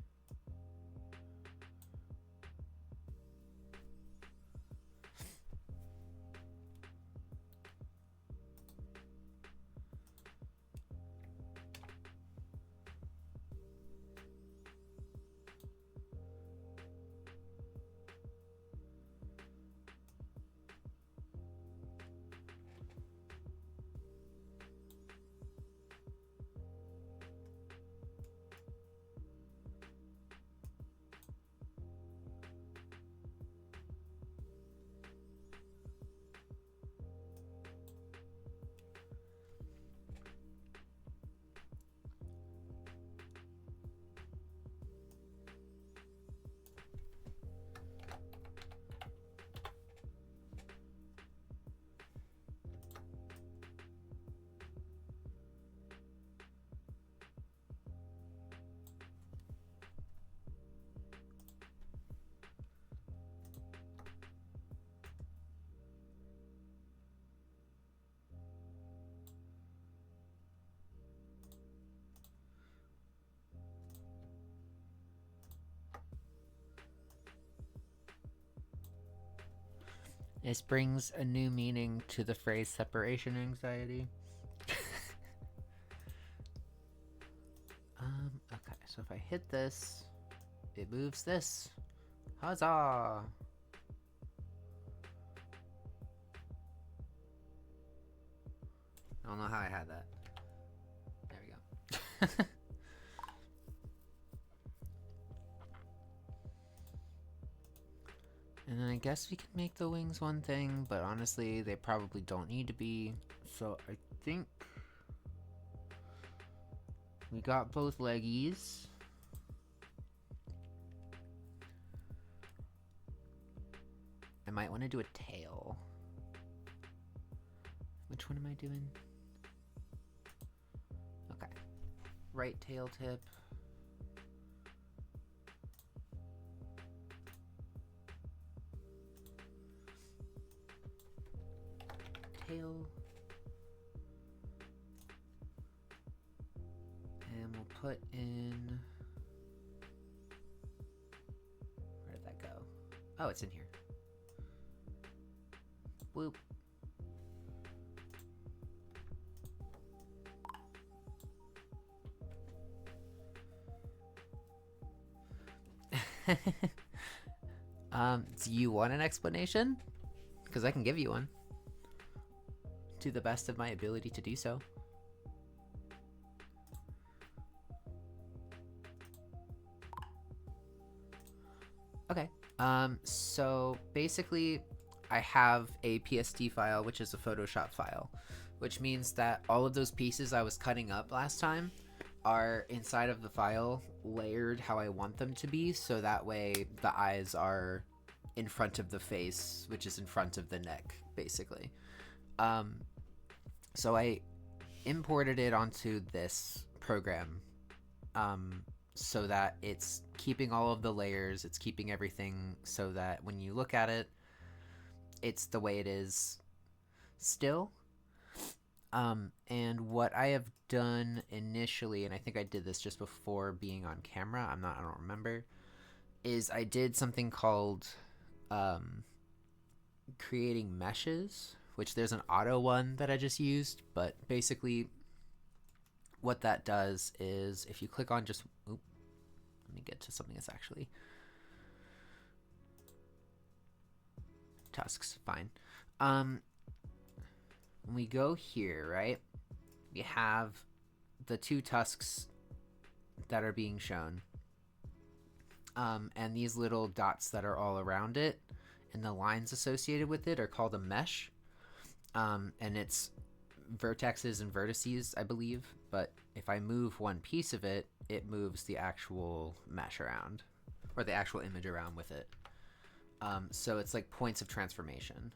S1: This brings a new meaning to the phrase separation anxiety. Okay, so if I hit this, it moves this. Huzzah! I don't know how I had that. There we go. And then I guess we can make the wings one thing, but honestly, they probably don't need to be. So I think we got both leggies. I might want to do a tail. Which one am I doing? Okay. Right tail tip. Tail. And we'll put in... Where did that go? Oh, it's in here. Whoop. Do you want an explanation? Because I can give you one. To the best of my ability to do so. Okay. So basically, I have a PSD file, which is a Photoshop file, which means that all of those pieces I was cutting up last time are inside of the file, layered how I want them to be, so that way the eyes are in front of the face, which is in front of the neck, basically. Um, so I imported it onto this program, um, so that it's keeping all of the layers, it's keeping everything so that when you look at it, it's the way it is still. And what I have done initially, and I think I did this just before being on camera, I don't remember, is I did something called um, creating meshes, which there's an auto one that I just used, but basically what that does is if you click on just, let me get to something that's actually tusks, fine. When we go here, right, we have the two tusks that are being shown, and these little dots that are all around it and the lines associated with it are called a mesh, and it's vertexes and vertices, I believe, but if I move one piece of it, it moves the actual mesh around, or the actual image around with it. So it's like points of transformation.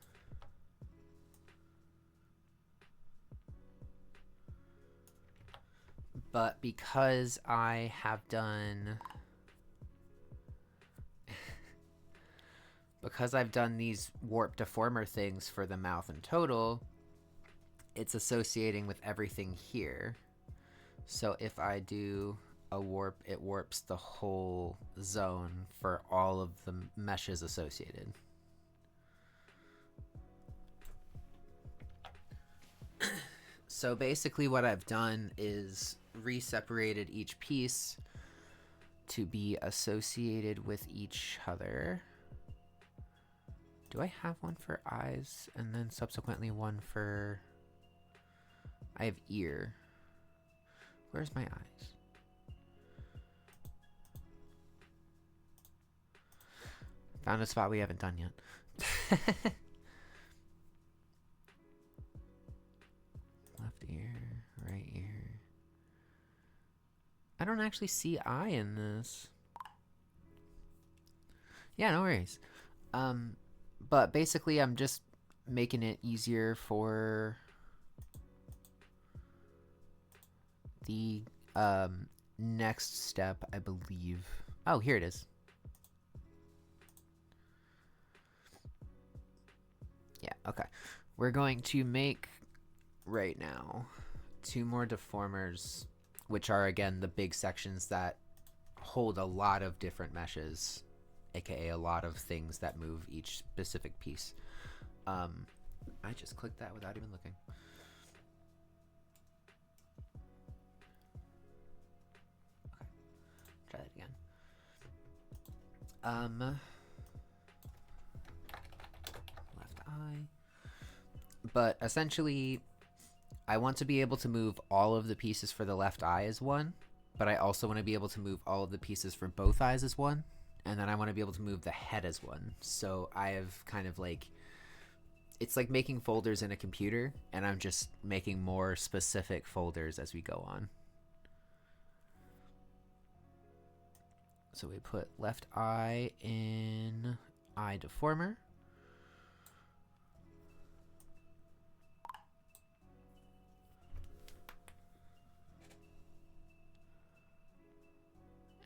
S1: But because I have done because I've done these warp deformer things for the mouth in total, it's associating with everything here. So if I do a warp, it warps the whole zone for all of the meshes associated. So basically what I've done is re-separated each piece to be associated with each other. Do I have one for eyes and then subsequently one for... I have ear. Where's my eyes? Found a spot we haven't done yet. Left ear, right ear. I don't actually see eye in this. Yeah, no worries. But basically I'm just making it easier for the next step, I believe. Oh, here it is. Yeah, okay. We're going to make right now 2 more deformers, which are again the big sections that hold a lot of different meshes, aka a lot of things that move each specific piece. I just clicked that without even looking. Okay, try that again. Left eye. But essentially, I want to be able to move all of the pieces for the left eye as one, but I also want to be able to move all of the pieces for both eyes as one, and then I want to be able to move the head as one. So I have kind of like, it's like making folders in a computer, and I'm just making more specific folders as we go on. So we put left eye in eye deformer.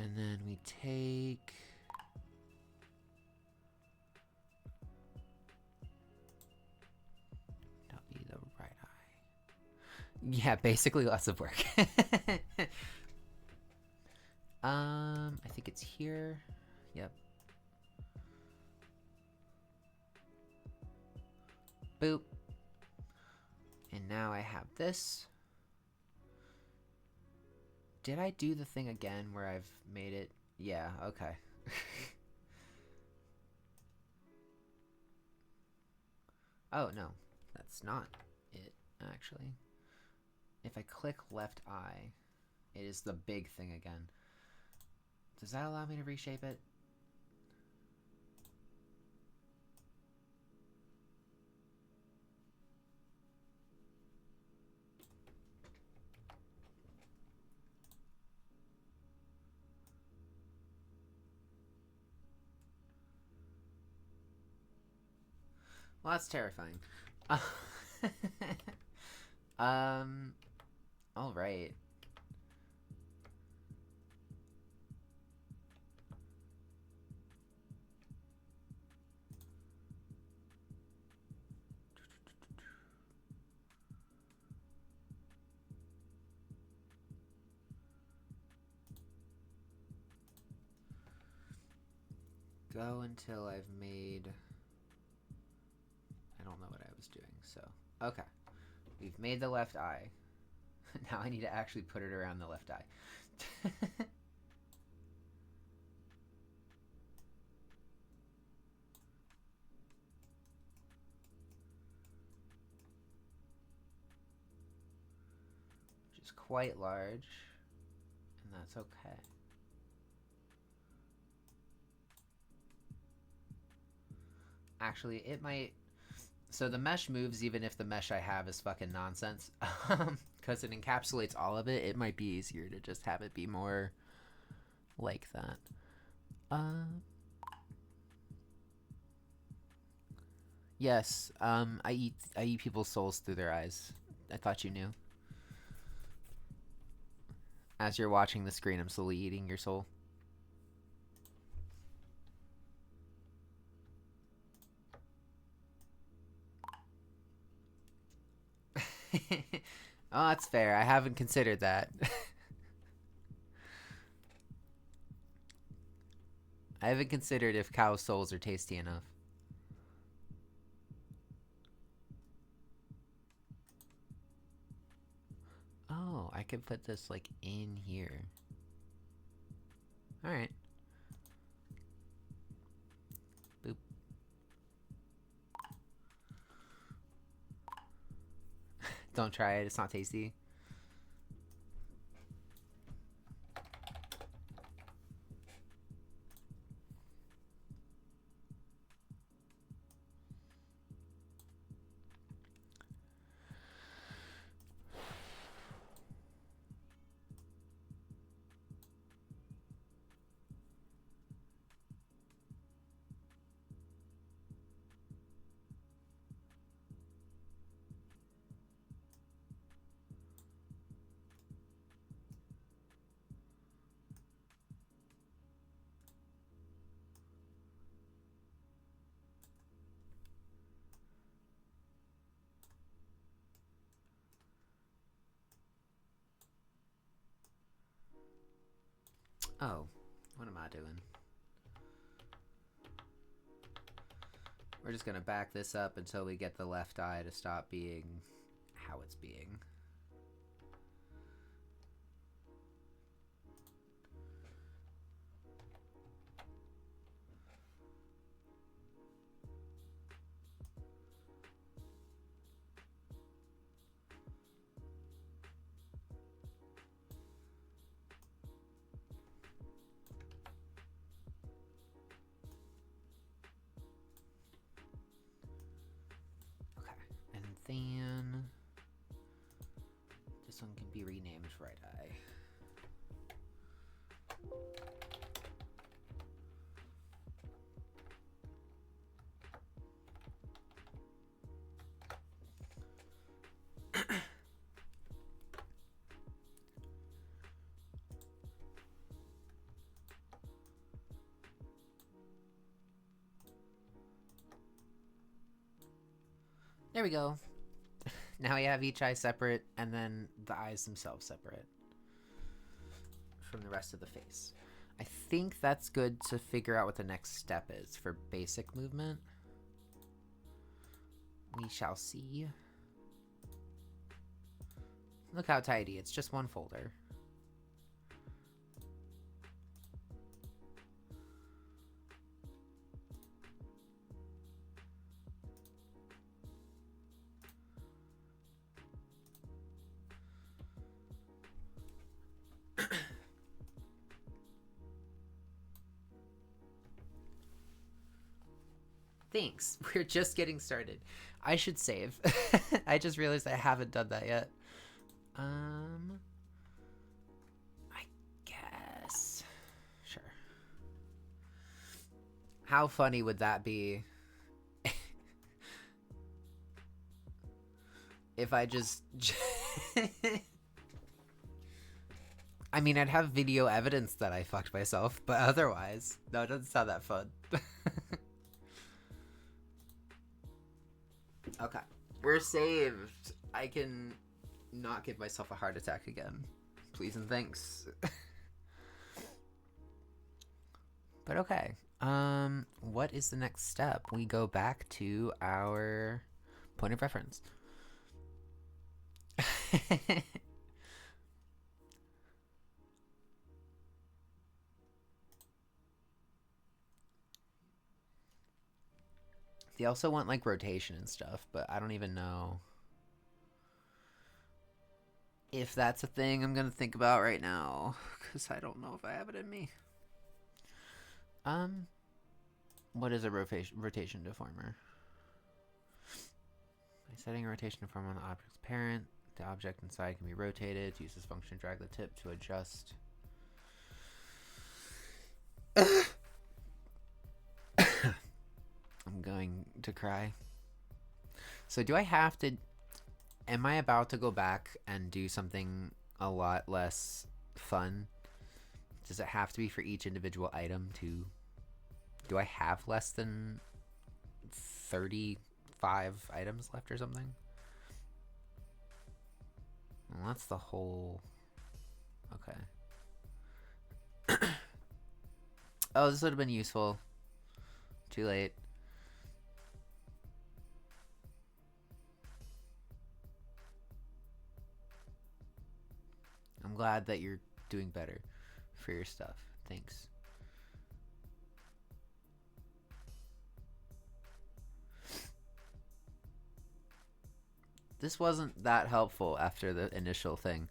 S1: And then we take... That'll be the right eye. Yeah, basically lots of work. I think it's here. Yep. Boop. And now I have this. Did I do the thing again where I've made it? Yeah, okay. Oh, no. That's not it, actually. If I click left eye, it is the big thing again. Does that allow me to reshape it? Well, that's terrifying. Um, all right. Go until I've made... I don't know what I was doing, so... Okay. We've made the left eye. Now I need to actually put it around the left eye. Which is quite large. And that's okay. Actually, it might... So the mesh moves even if the mesh I have is fucking nonsense. Because it encapsulates all of it, it might be easier to just have it be more like that. Yes, I eat people's souls through their eyes. I thought you knew. As you're watching the screen, I'm slowly eating your soul. Oh, that's fair. I haven't considered that. I haven't considered if cow souls are tasty enough. Oh, I could put this, like, in here. Alright. Boop. Don't try it. It's not tasty. Oh, what am I doing? We're just gonna back this up until we get the left eye to stop being how it's being. And then this one can be renamed right eye. There we go. Now we have each eye separate, and then the eyes themselves separate from the rest of the face. I think that's good to figure out what the next step is for basic movement. We shall see. Look how tidy. It's just one folder. Thanks. We're just getting started. I should save. I just realized I haven't done that yet. I guess. Sure. How funny would that be if I just... I mean, I'd have video evidence that I fucked myself, but otherwise, no, it doesn't sound that fun. Okay, we're saved. I can not give myself a heart attack again. Please and thanks. But okay, what is the next step? We go back to our point of reference. They also want like rotation and stuff, but I don't even know if that's a thing I'm gonna think about right now, because I don't know if I have it in me. What is a rotation deformer? By setting a rotation deformer on the object's parent, the object inside can be rotated. Use this function to drag the tip to adjust. I'm going to cry. So do I have to... Am I about to go back and do something a lot less fun? Does it have to be for each individual item too? Do I have less than 35 items left or something? Well, that's the whole... Okay. Oh, this would have been useful. Too late. I'm glad that you're doing better for your stuff. Thanks. This wasn't that helpful after the initial thing.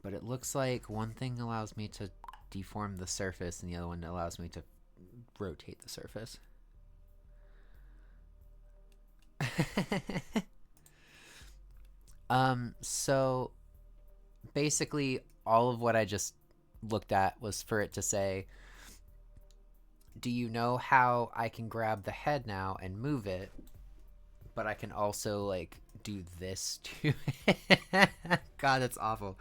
S1: But it looks like one thing allows me to deform the surface and the other one allows me to rotate the surface. So basically all of what I just looked at was for it to say, do you know how I can grab the head now and move it, but I can also like do this to it? God, that's awful.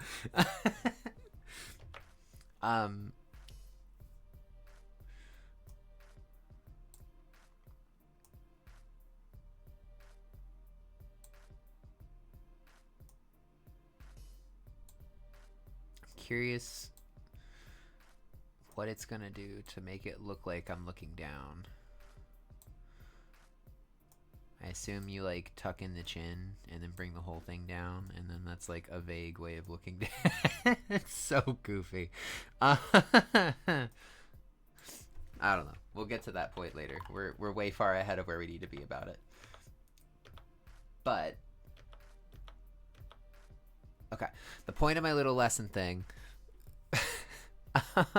S1: Curious what it's gonna do to make it look like I'm looking down. I assume you like tuck in the chin and then bring the whole thing down, and then that's like a vague way of looking down. It's so goofy. I don't know. We'll get to that point later. We're way far ahead of where we need to be about it. But okay, the point of my little lesson thing. Okay,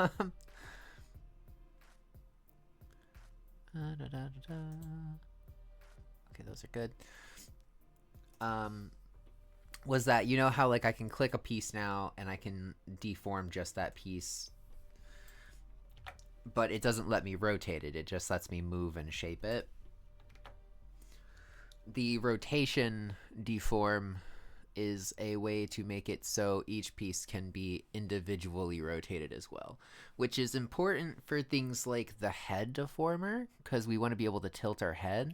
S1: those are good. Was that, you know how like I can click a piece now and I can deform just that piece, but it doesn't let me rotate it. It just lets me move and shape it. The rotation deform is a way to make it so each piece can be individually rotated as well, which is important for things like the head deformer, because we want to be able to tilt our head.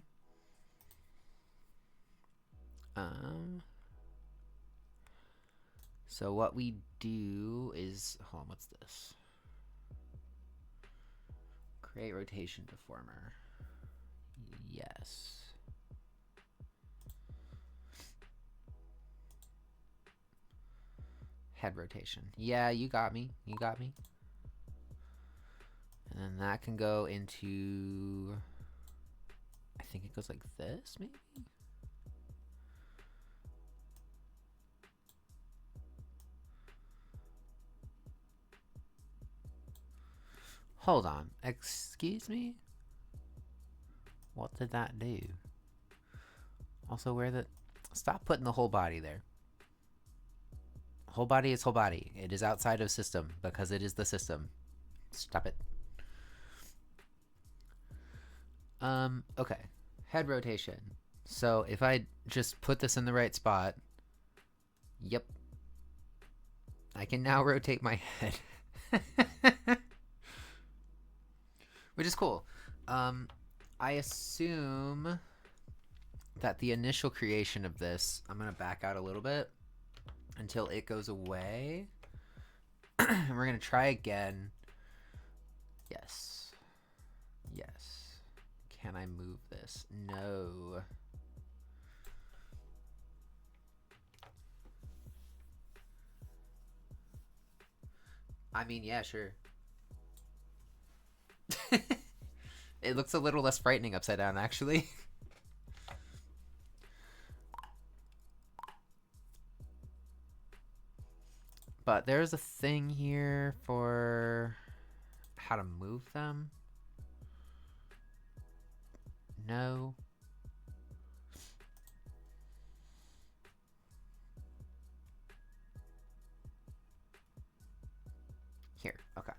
S1: So what we do is, hold on, what's this? Create rotation deformer. Yes. Head rotation. Yeah, you got me. You got me. And then that can go into, I think it goes like this, maybe? Hold on. Excuse me? What did that do? Also, where the... Stop putting the whole body there. Whole body is whole body. It is outside of system because it is the system. Stop it. Okay. Head rotation. So if I just put this in the right spot, yep, I can now rotate my head. Which is cool. I assume that the initial creation of this, I'm going to back out a little bit until it goes away. And we're going to try again. Yes. Yes. Can I move this? No. I mean, yeah, sure. It looks a little less frightening upside down, actually. But there's a thing here for how to move them. No. Here, okay.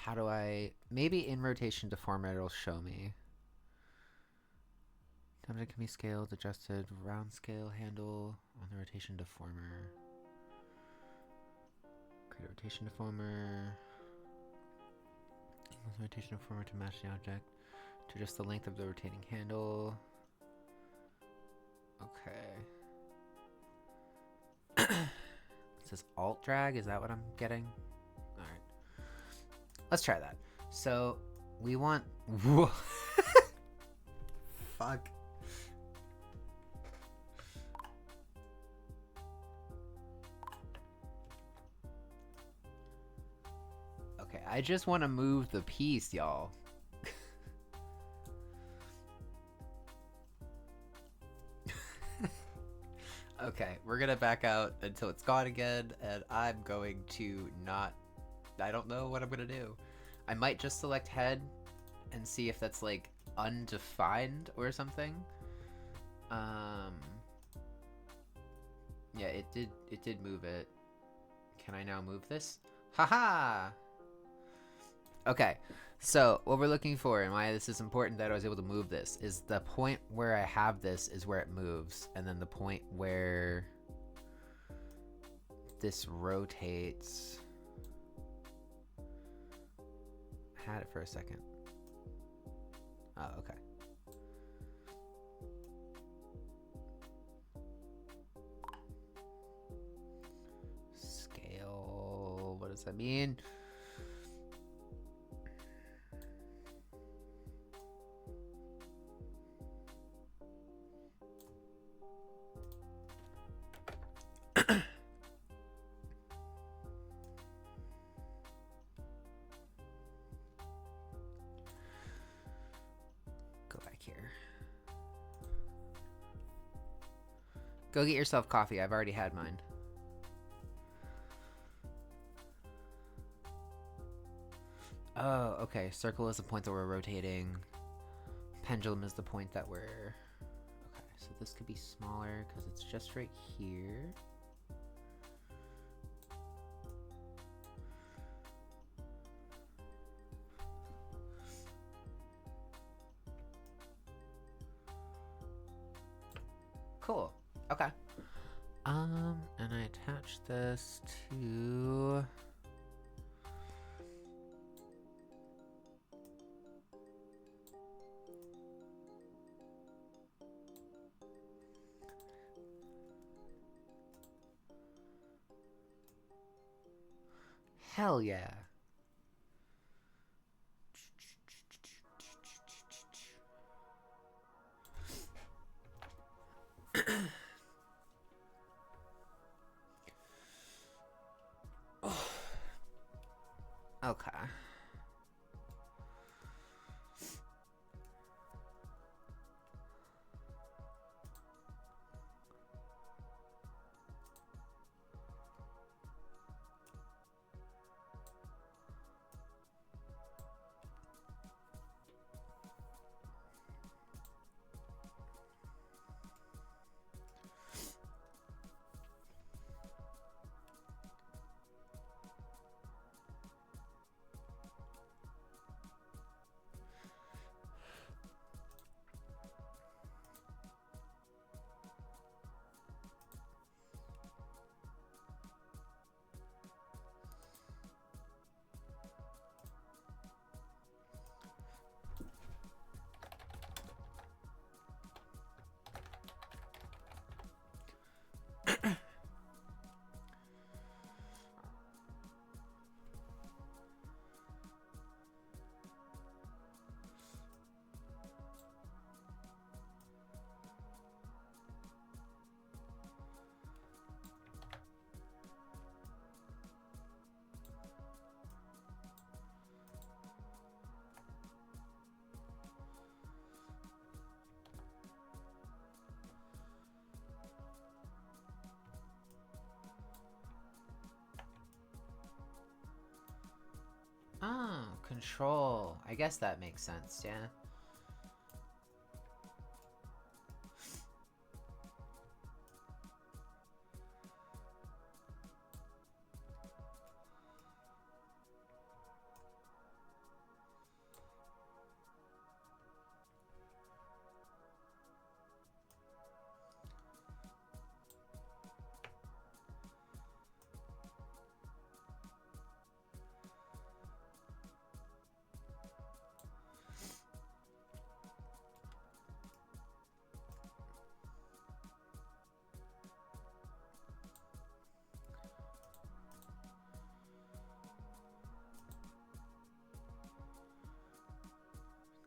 S1: How do I... Maybe in rotation deformer it'll show me. Temperature can be scaled, adjusted, round scale handle on the rotation deformer. Create a rotation deformer. Use the rotation deformer to match the object. To adjust the length of the rotating handle. Okay. It says alt drag, is that what I'm getting? Alright. Let's try that. So, we want... Fuck. Okay, I just want to move the piece, y'all. Okay, we're gonna back out until it's gone again, and I'm going to not... I don't know what I'm gonna do. I might just select head and see if that's like undefined or something. Yeah, it did move it. Can I now move this? Haha! Okay, so what we're looking for and why this is important that I was able to move this is the point where I have this is where it moves, and then the point where this rotates. I had it for a second. Oh, okay. Scale, what does that mean? Go get yourself coffee. I've already had mine. Oh, okay. Circle is the point that we're rotating. Pendulum is the point that we're... Okay, so this could be smaller because it's just right here. Cool. Okay. And I attach this to... Hell yeah. Okay. control. I guess that makes sense, yeah.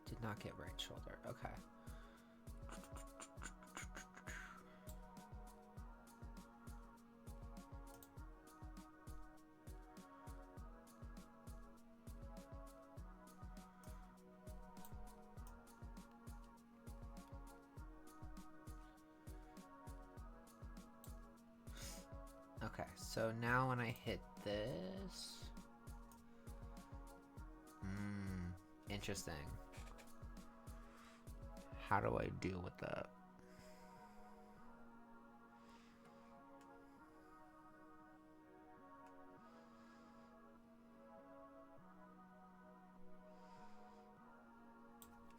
S1: Did not get right shoulder. Okay. Okay, so now when I hit this... interesting. How do I deal with that?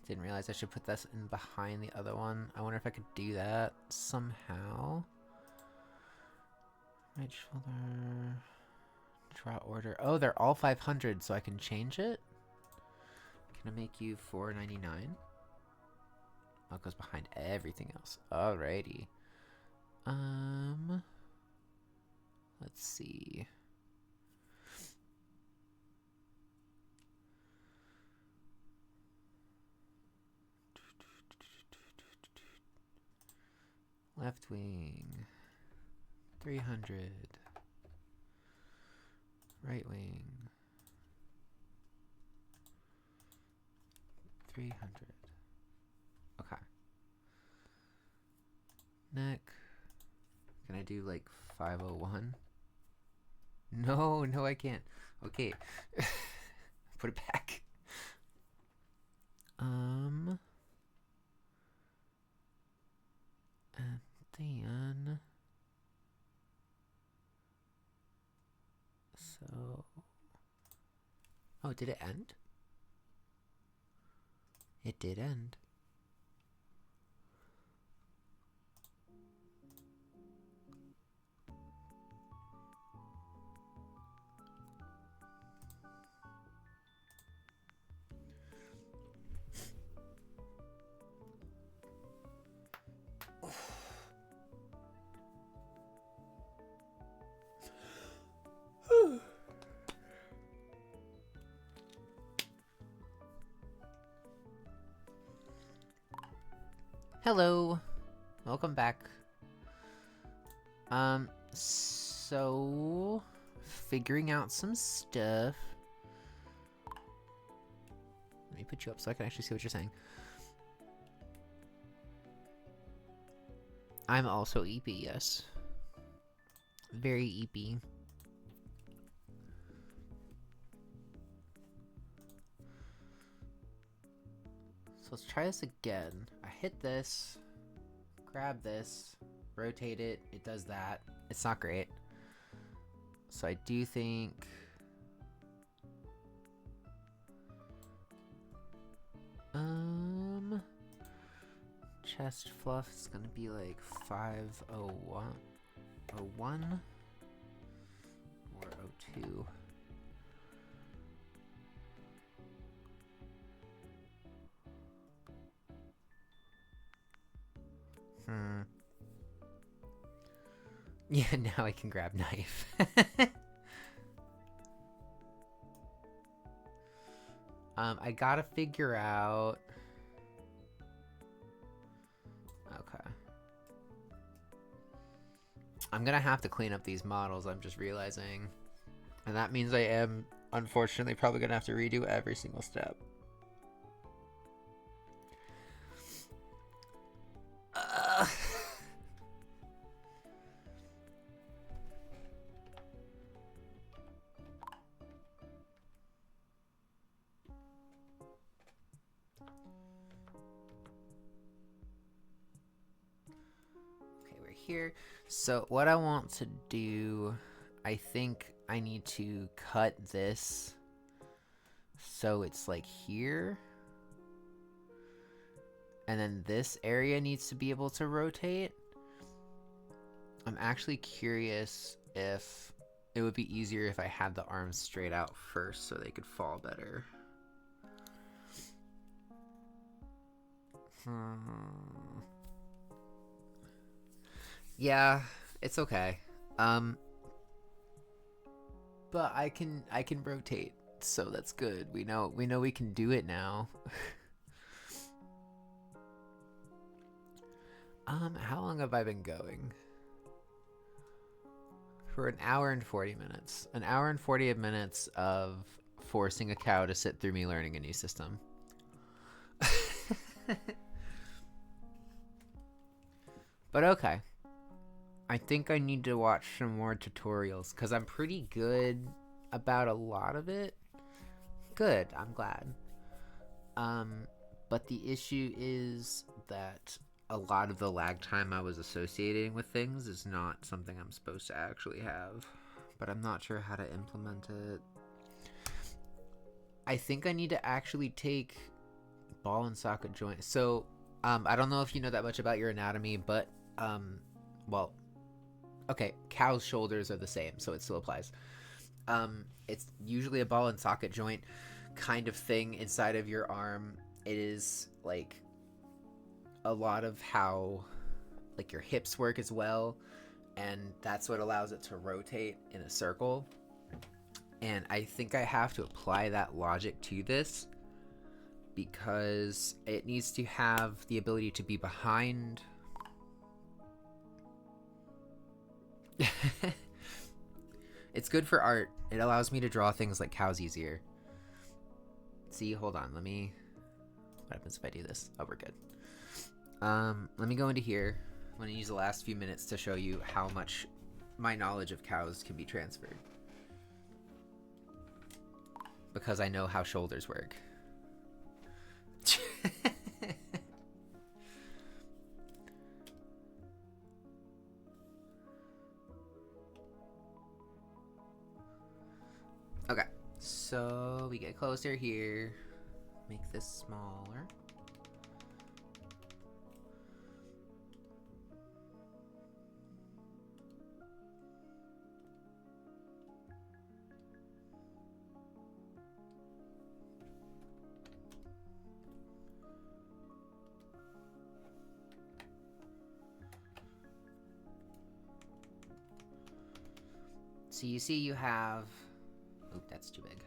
S1: Didn't realize I should put this in behind the other one. I wonder if I could do that somehow. Right shoulder. Draw order. Oh, they're all 500, so I can change it? Can I make you 499? Oh, it goes behind everything else. Alrighty. Let's see. Left wing. 300. Right wing. 300. Okay. Neck. Can I do like 501? No, I can't. Okay. Put it back. And then so oh, did it end? It did end. Hello. Welcome back. So figuring out some stuff. Let me put you up so I can actually see what you're saying. I'm also EP, yes. Very EP. So let's try this again. I hit this, grab this, rotate it, it does that. It's not great. So I do think... chest fluff is gonna be like 501, 01 or 02. Yeah, now I can grab knife. I gotta figure out... Okay. I'm gonna have to clean up these models, I'm just realizing. And that means I am, unfortunately, probably gonna have to redo every single step. here. So what I want to do, I think I need to cut this so it's like here. And then this area needs to be able to rotate. I'm actually curious if it would be easier if I had the arms straight out first so they could fall better. Yeah, it's okay. But I can rotate, so that's good. We know we can do it now. How long have I been going? For an hour and 40 minutes. An hour and 40 minutes of forcing a cow to sit through me learning a new system. But okay. I think I need to watch some more tutorials because I'm pretty good about a lot of it. Good, I'm glad. But the issue is that a lot of the lag time I was associating with things is not something I'm supposed to actually have. But I'm not sure how to implement it. I think I need to actually take ball and socket joint. So, I don't know if you know that much about your anatomy, but, well, okay, cow's shoulders are the same, so it still applies. It's usually a ball and socket joint kind of thing inside of your arm. It is like a lot of how like your hips work as well, and that's what allows it to rotate in a circle. And I think I have to apply that logic to this because it needs to have the ability to be behind. It's good for art. It allows me to draw things like cows easier. See, hold on, let me... What happens if I do this? Oh, we're good. Let me go into here. I'm going to use the last few minutes to show you how much my knowledge of cows can be transferred. Because I know how shoulders work. Okay, so we get closer here. Make this smaller. So you see you have... Oop, that's too big.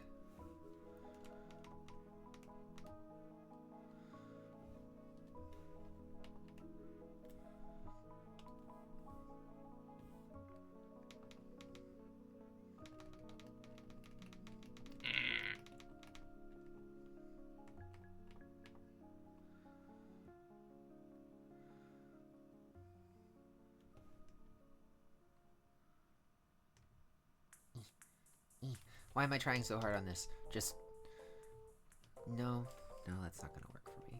S1: Why am I trying so hard on this? Just... No, that's not gonna work for me.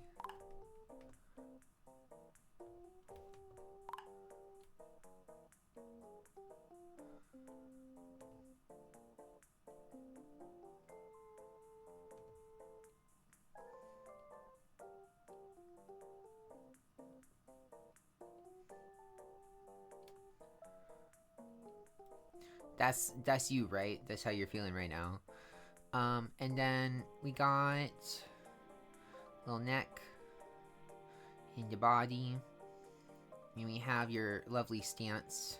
S1: That's you, right? That's how you're feeling right now. And then we got little neck and the body. And we have your lovely stance.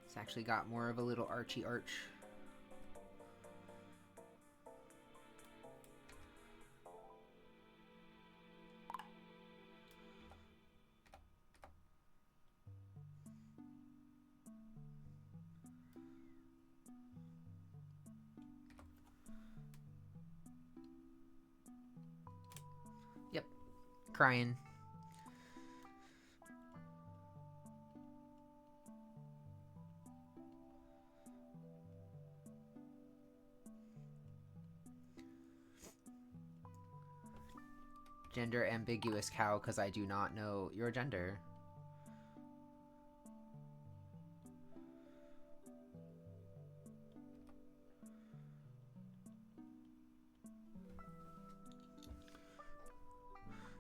S1: It's actually got more of a little archy arch. Crying. Gender ambiguous cow, because I do not know your gender.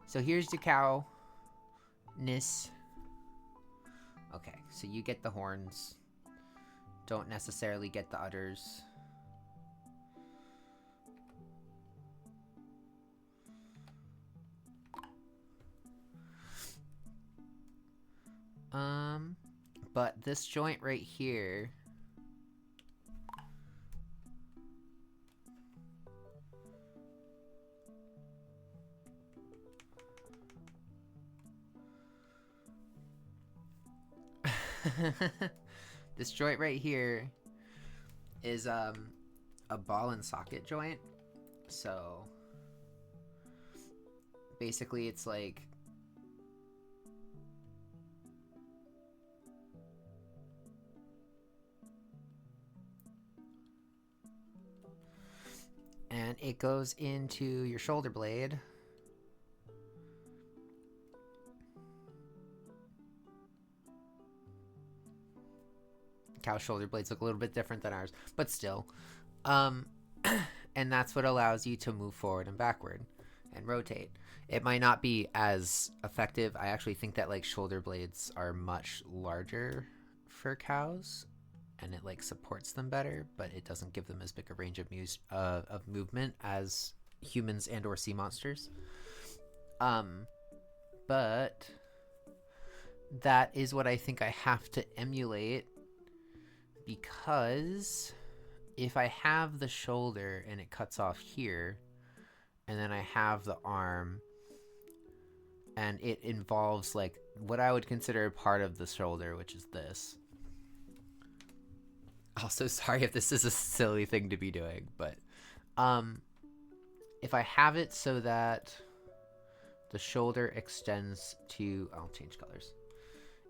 S1: So here's the cow-ness. Okay, so you get the horns. Don't necessarily get the udders. But this joint right here this joint right here is a ball and socket joint. So basically it's like and it goes into your shoulder blade. Cow shoulder blades look a little bit different than ours, but still. And that's what allows you to move forward and backward and rotate. It might not be as effective. I actually think that like shoulder blades are much larger for cows and it like supports them better, but it doesn't give them as big a range of movement as humans and or sea monsters. But that is what I think I have to emulate, because if I have the shoulder and it cuts off here, and then I have the arm and it involves like what I would consider part of the shoulder, which is this. Also, sorry if this is a silly thing to be doing, but if I have it so that the shoulder extends to, I'll change colors.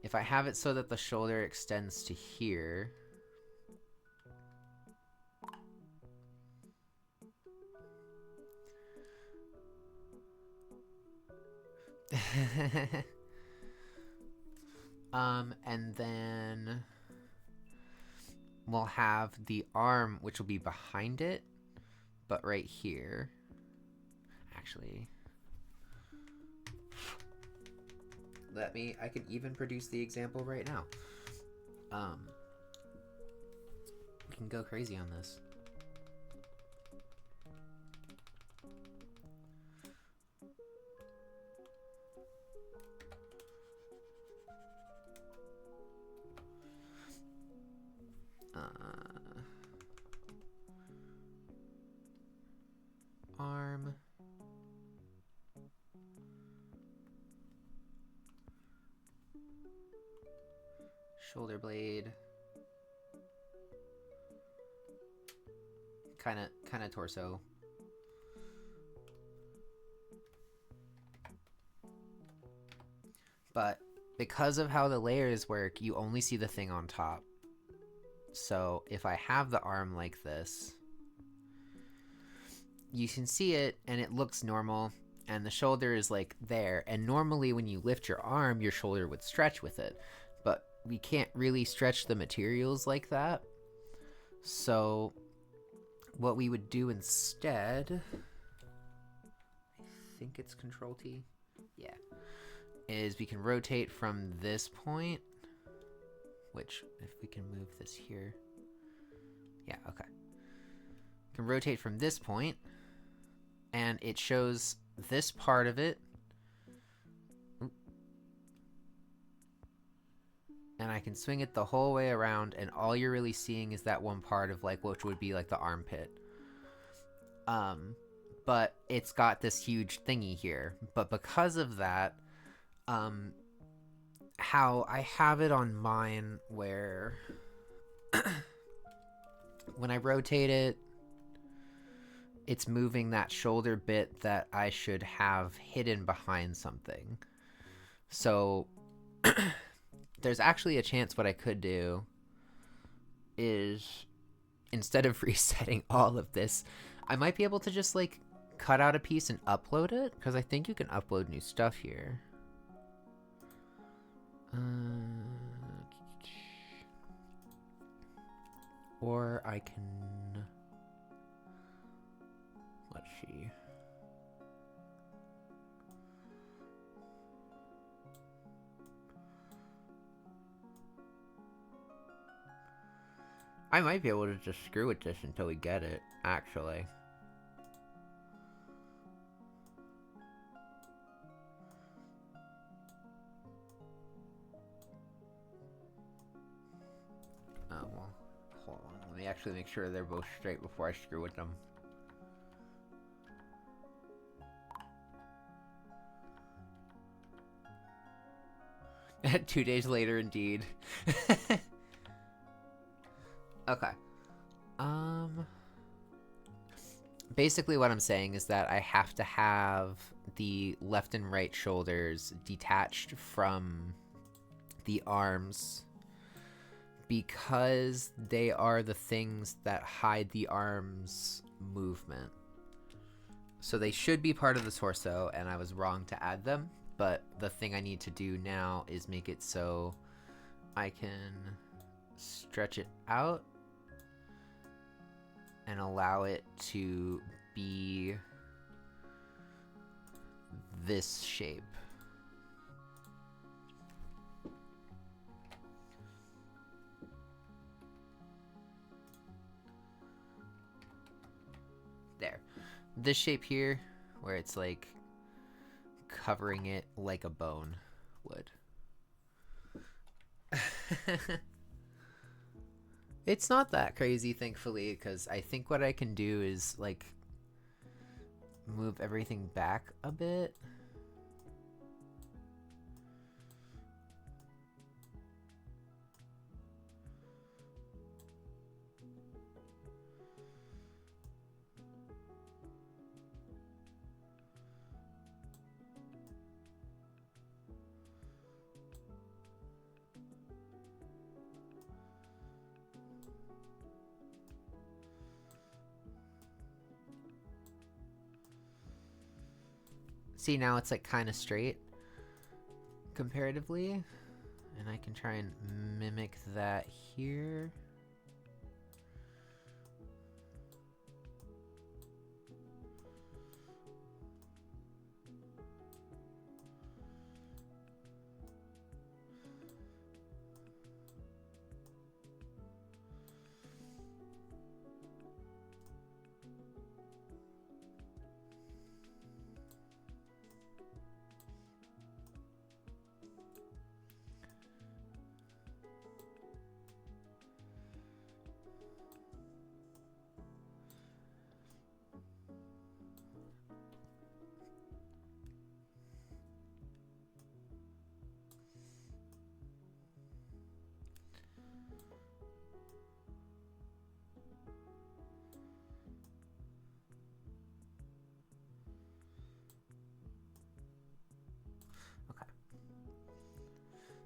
S1: If I have it so that the shoulder extends to here, and then we'll have the arm, which will be behind it, but right here. Actually, I can even produce the example right now. We can go crazy on this. Arm. Shoulder blade. Kind of torso. But because of how the layers work, you only see the thing on top. So if I have the arm like this, you can see it and it looks normal, and the shoulder is like there, and normally when you lift your arm, your shoulder would stretch with it, but we can't really stretch the materials like that. So what we would do instead, I think it's Control T, yeah, is we can rotate from this point, which if we can move this here, yeah, okay, can rotate from this point, and it shows this part of it. And I can swing it the whole way around, and all you're really seeing is that one part of like, which would be like the armpit. But it's got this huge thingy here. But because of that, how I have it on mine where when I rotate it, it's moving that shoulder bit that I should have hidden behind something. So there's actually a chance what I could do is, instead of resetting all of this, I might be able to just like cut out a piece and upload it, because I think you can upload new stuff here. Or I can, let's see. I might be able to just screw with this until we get it, actually. Oh, well, hold on. Let me actually make sure they're both straight before I screw with them. Two days later, indeed. Okay. Basically what I'm saying is that I have to have the left and right shoulders detached from the arms, because they are the things that hide the arms' movement. So they should be part of the torso, and I was wrong to add them, but the thing I need to do now is make it so I can stretch it out and allow it to be this shape. There. This shape here, where it's like covering it like a bone would. It's not that crazy, thankfully, because I think what I can do is like move everything back a bit. See, now it's like kind of straight comparatively, and I can try and mimic that here.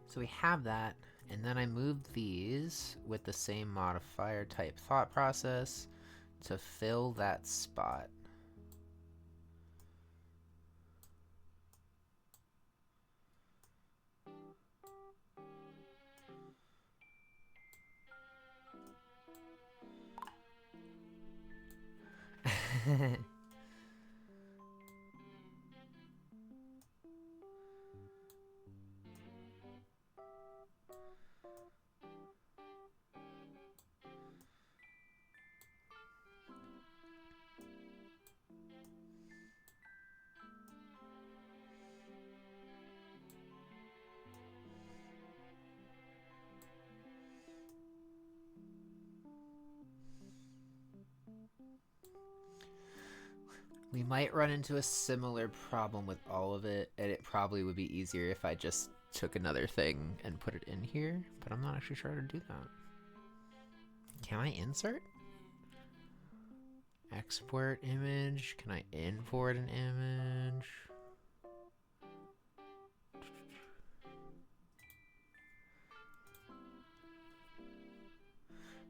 S1: So we have that, and then I moved these with the same modifier type thought process to fill that spot. We might run into a similar problem with all of it, and it probably would be easier if I just took another thing and put it in here, but I'm not actually sure how to do that. Can I insert? Export image. Can I import an image?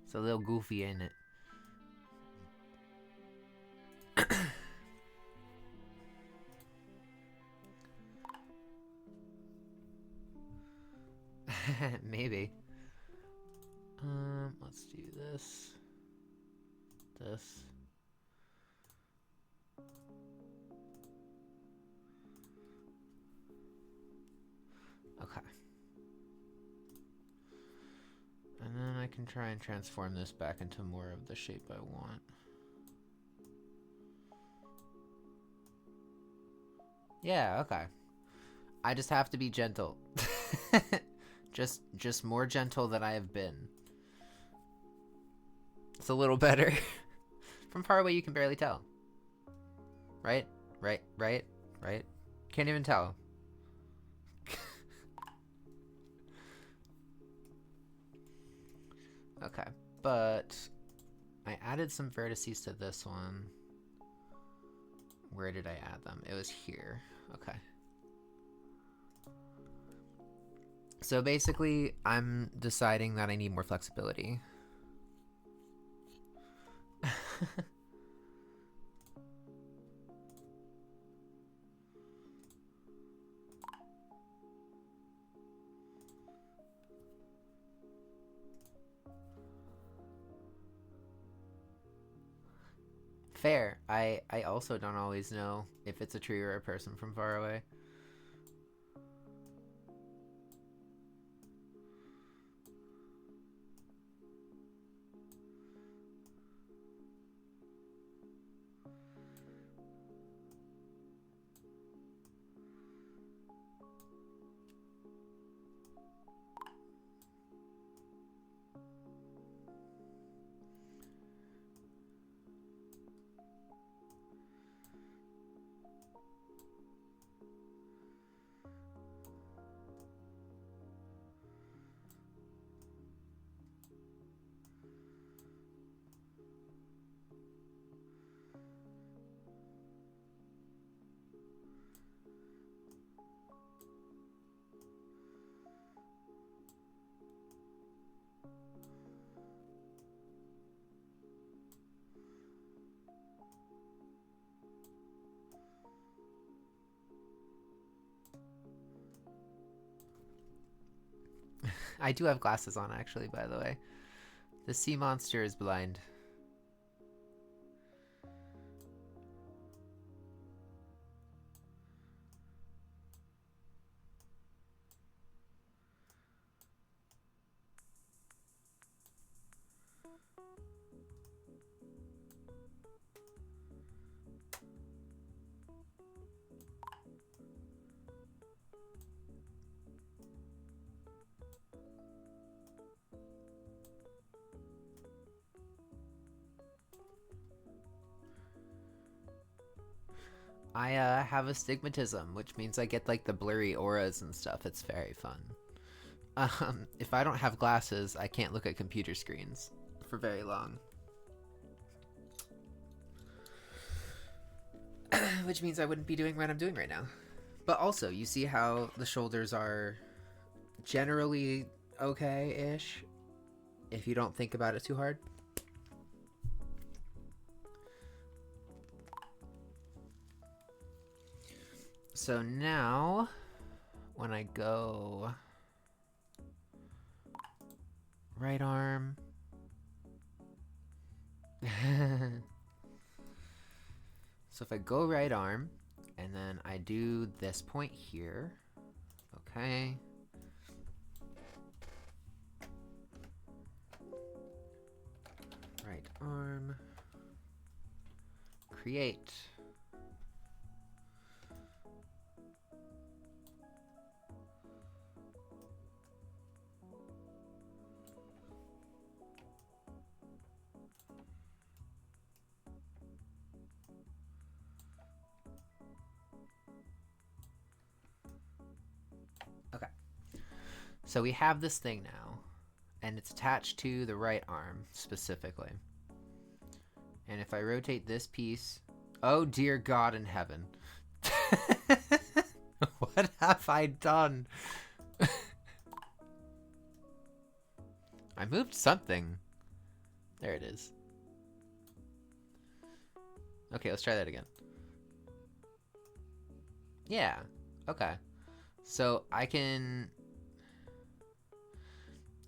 S1: It's a little goofy, ain't it? Maybe. Let's do this. This. Okay. And then I can try and transform this back into more of the shape I want. Yeah, okay. I just have to be gentle. just more gentle than I have been. It's a little better. From far away you can barely tell. Right? Right? Can't even tell. Okay, but I added some vertices to this one. Where did I add them? It was here. Okay. So basically, I'm deciding that I need more flexibility. Fair. I also don't always know if it's a tree or a person from far away. I do have glasses on, actually, by the way. The sea monster is blind. I have astigmatism, which means I get like the blurry auras and stuff. It's very fun. If I don't have glasses, I can't look at computer screens for very long. Which means I wouldn't be doing what I'm doing right now. But also, you see how the shoulders are generally okay-ish if you don't think about it too hard? So now, when I go right arm, so if I go right arm, and then I do this point here, okay. Right arm, create. Okay, so we have this thing now, and it's attached to the right arm specifically. And if I rotate this piece... Oh, dear God in heaven. What have I done? I moved something. There it is. Okay, let's try that again. Yeah. Okay. So I can...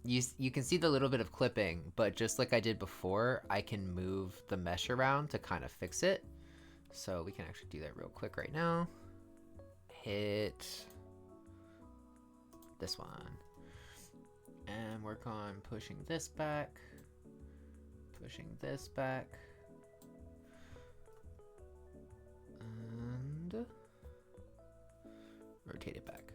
S1: You can see the little bit of clipping, but just like I did before, I can move the mesh around to kind of fix it. So we can actually do that real quick right now. Hit this one. And work on pushing this back. Pushing this back. And rotate it back.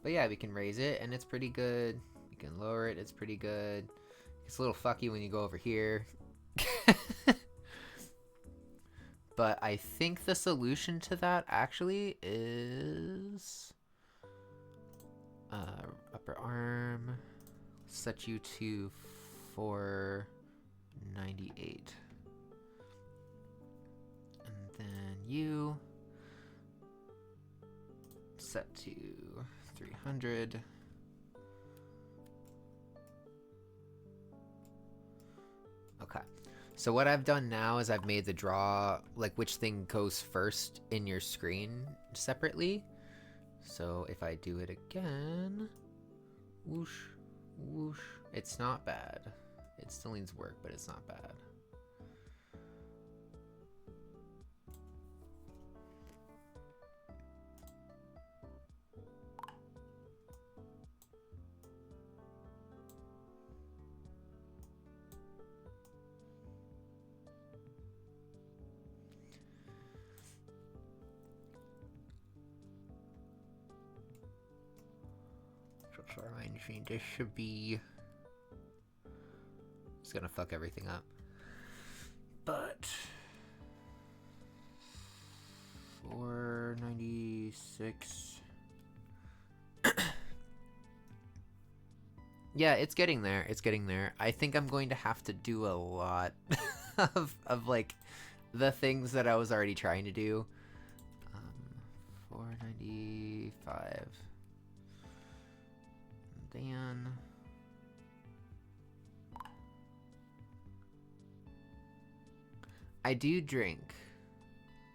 S1: But yeah, we can raise it and it's pretty good. You can lower it, it's pretty good. It's a little fucky when you go over here. But I think the solution to that actually is upper arm. Set you to 498. And then you set to 300. Okay. So what I've done now is I've made the draw, like which thing goes first in your screen separately. So if I do it again, whoosh, whoosh, it's not bad. It still needs work, but it's not bad. So arranging this should be... It's gonna fuck everything up. But 496. Yeah, it's getting there. It's getting there. I think I'm going to have to do a lot of like the things that I was already trying to do. 495. Then I do drink.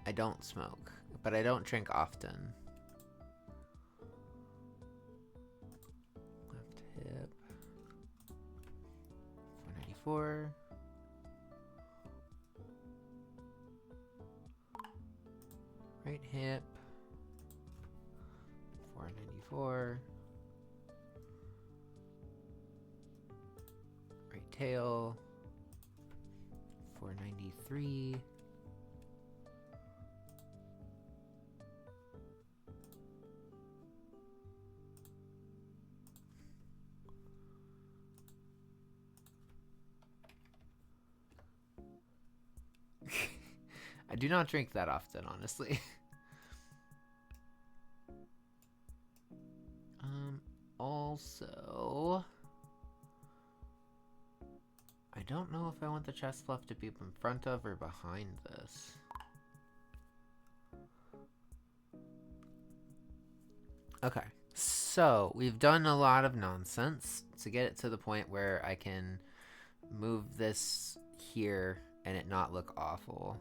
S1: I don't smoke, but I don't drink often. Left hip. 494. Right hip. 494. Right tail. 493. I do not drink that often, honestly. Also, I don't know if I want the chest fluff to be in front of or behind this. Okay, so we've done a lot of nonsense to get it to the point where I can move this here and it not look awful.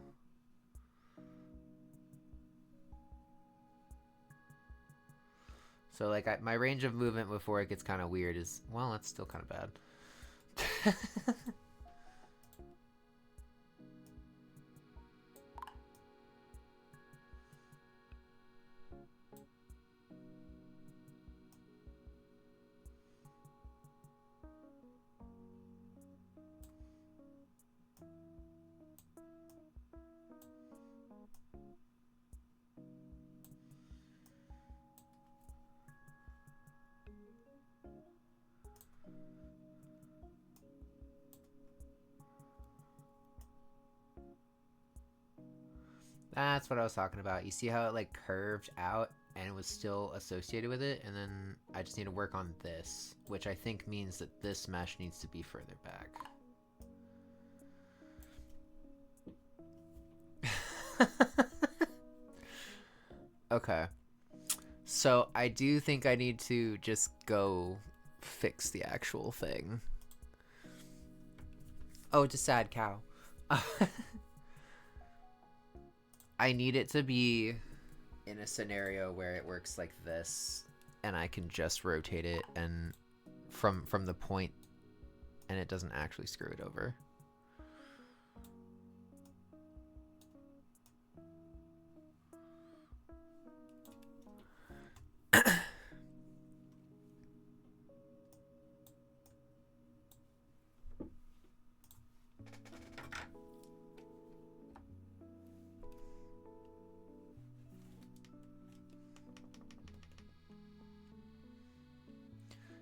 S1: So like my range of movement before it gets kind of weird is, well, that's still kind of bad. That's what I was talking about. You see how it like curved out and it was still associated with it, and then I just need to work on this, which I think means that this mesh needs to be further back. Okay. So I do think I need to just go fix the actual thing. Oh, it's a sad cow. I need it to be in a scenario where it works like this, and I can just rotate it and from the point, and it doesn't actually screw it over.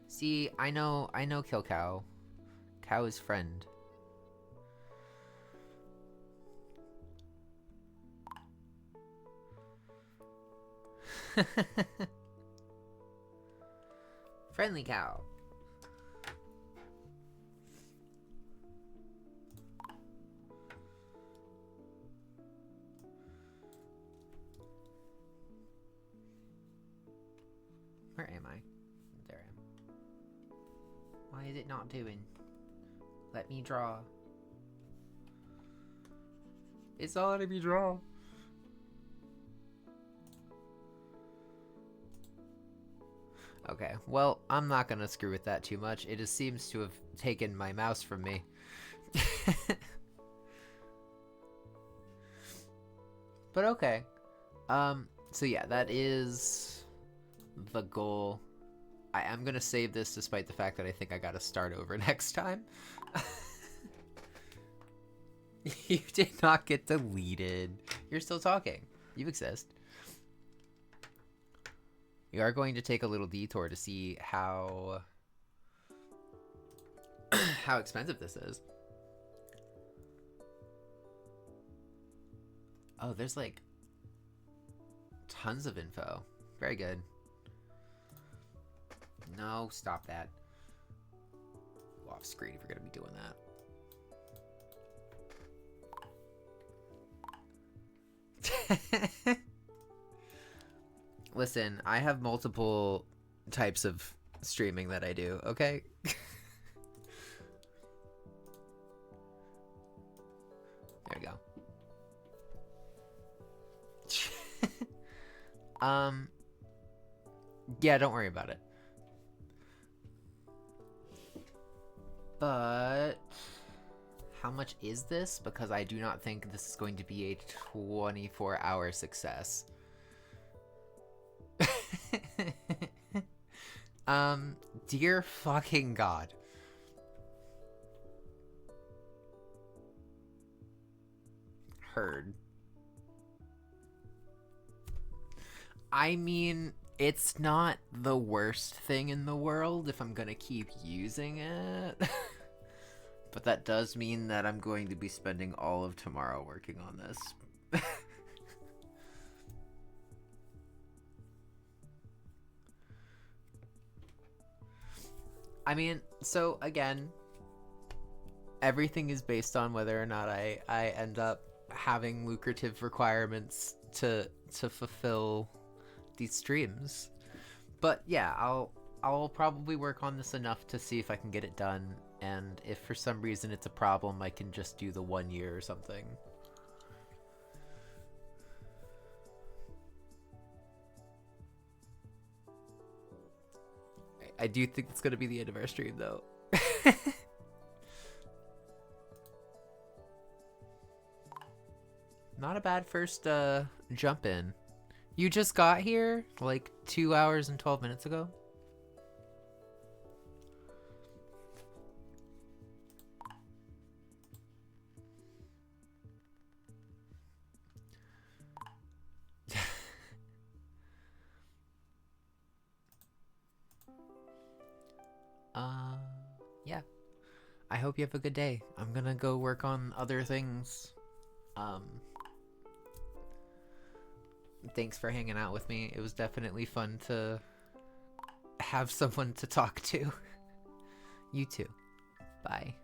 S1: See, I know Kill Cow. Cow is friend. Friendly cow. Where am I? There I am. Why is it not doing? Let me draw. It's not letting me draw. Okay, well, I'm not gonna screw with that too much. It just seems to have taken my mouse from me. But okay. So yeah, that is the goal. I am gonna save this despite the fact that I think I gotta start over next time. You did not get deleted. You're still talking. You exist. We are going to take a little detour to see how how expensive this is. Oh, there's like tons of info. Very good. No, stop that. Go off screen if you're gonna be doing that. Listen, I have multiple types of streaming that I do, okay? There we go. Yeah, don't worry about it. But how much is this? Because I do not think this is going to be a 24-hour success. Dear fucking God. Heard. I mean, it's not the worst thing in the world if I'm gonna keep using it. But that does mean that I'm going to be spending all of tomorrow working on this. I mean, so again, everything is based on whether or not I end up having lucrative requirements to fulfill these streams. But yeah, I'll probably work on this enough to see if I can get it done, and if for some reason it's a problem, I can just do the 1 year or something. I do think it's gonna be the end of our stream though. Not a bad first jump in. You just got here like 2 hours and 12 minutes ago? Yeah. I hope you have a good day. I'm gonna go work on other things. thanks for hanging out with me. It was definitely fun to have someone to talk to. You too. Bye.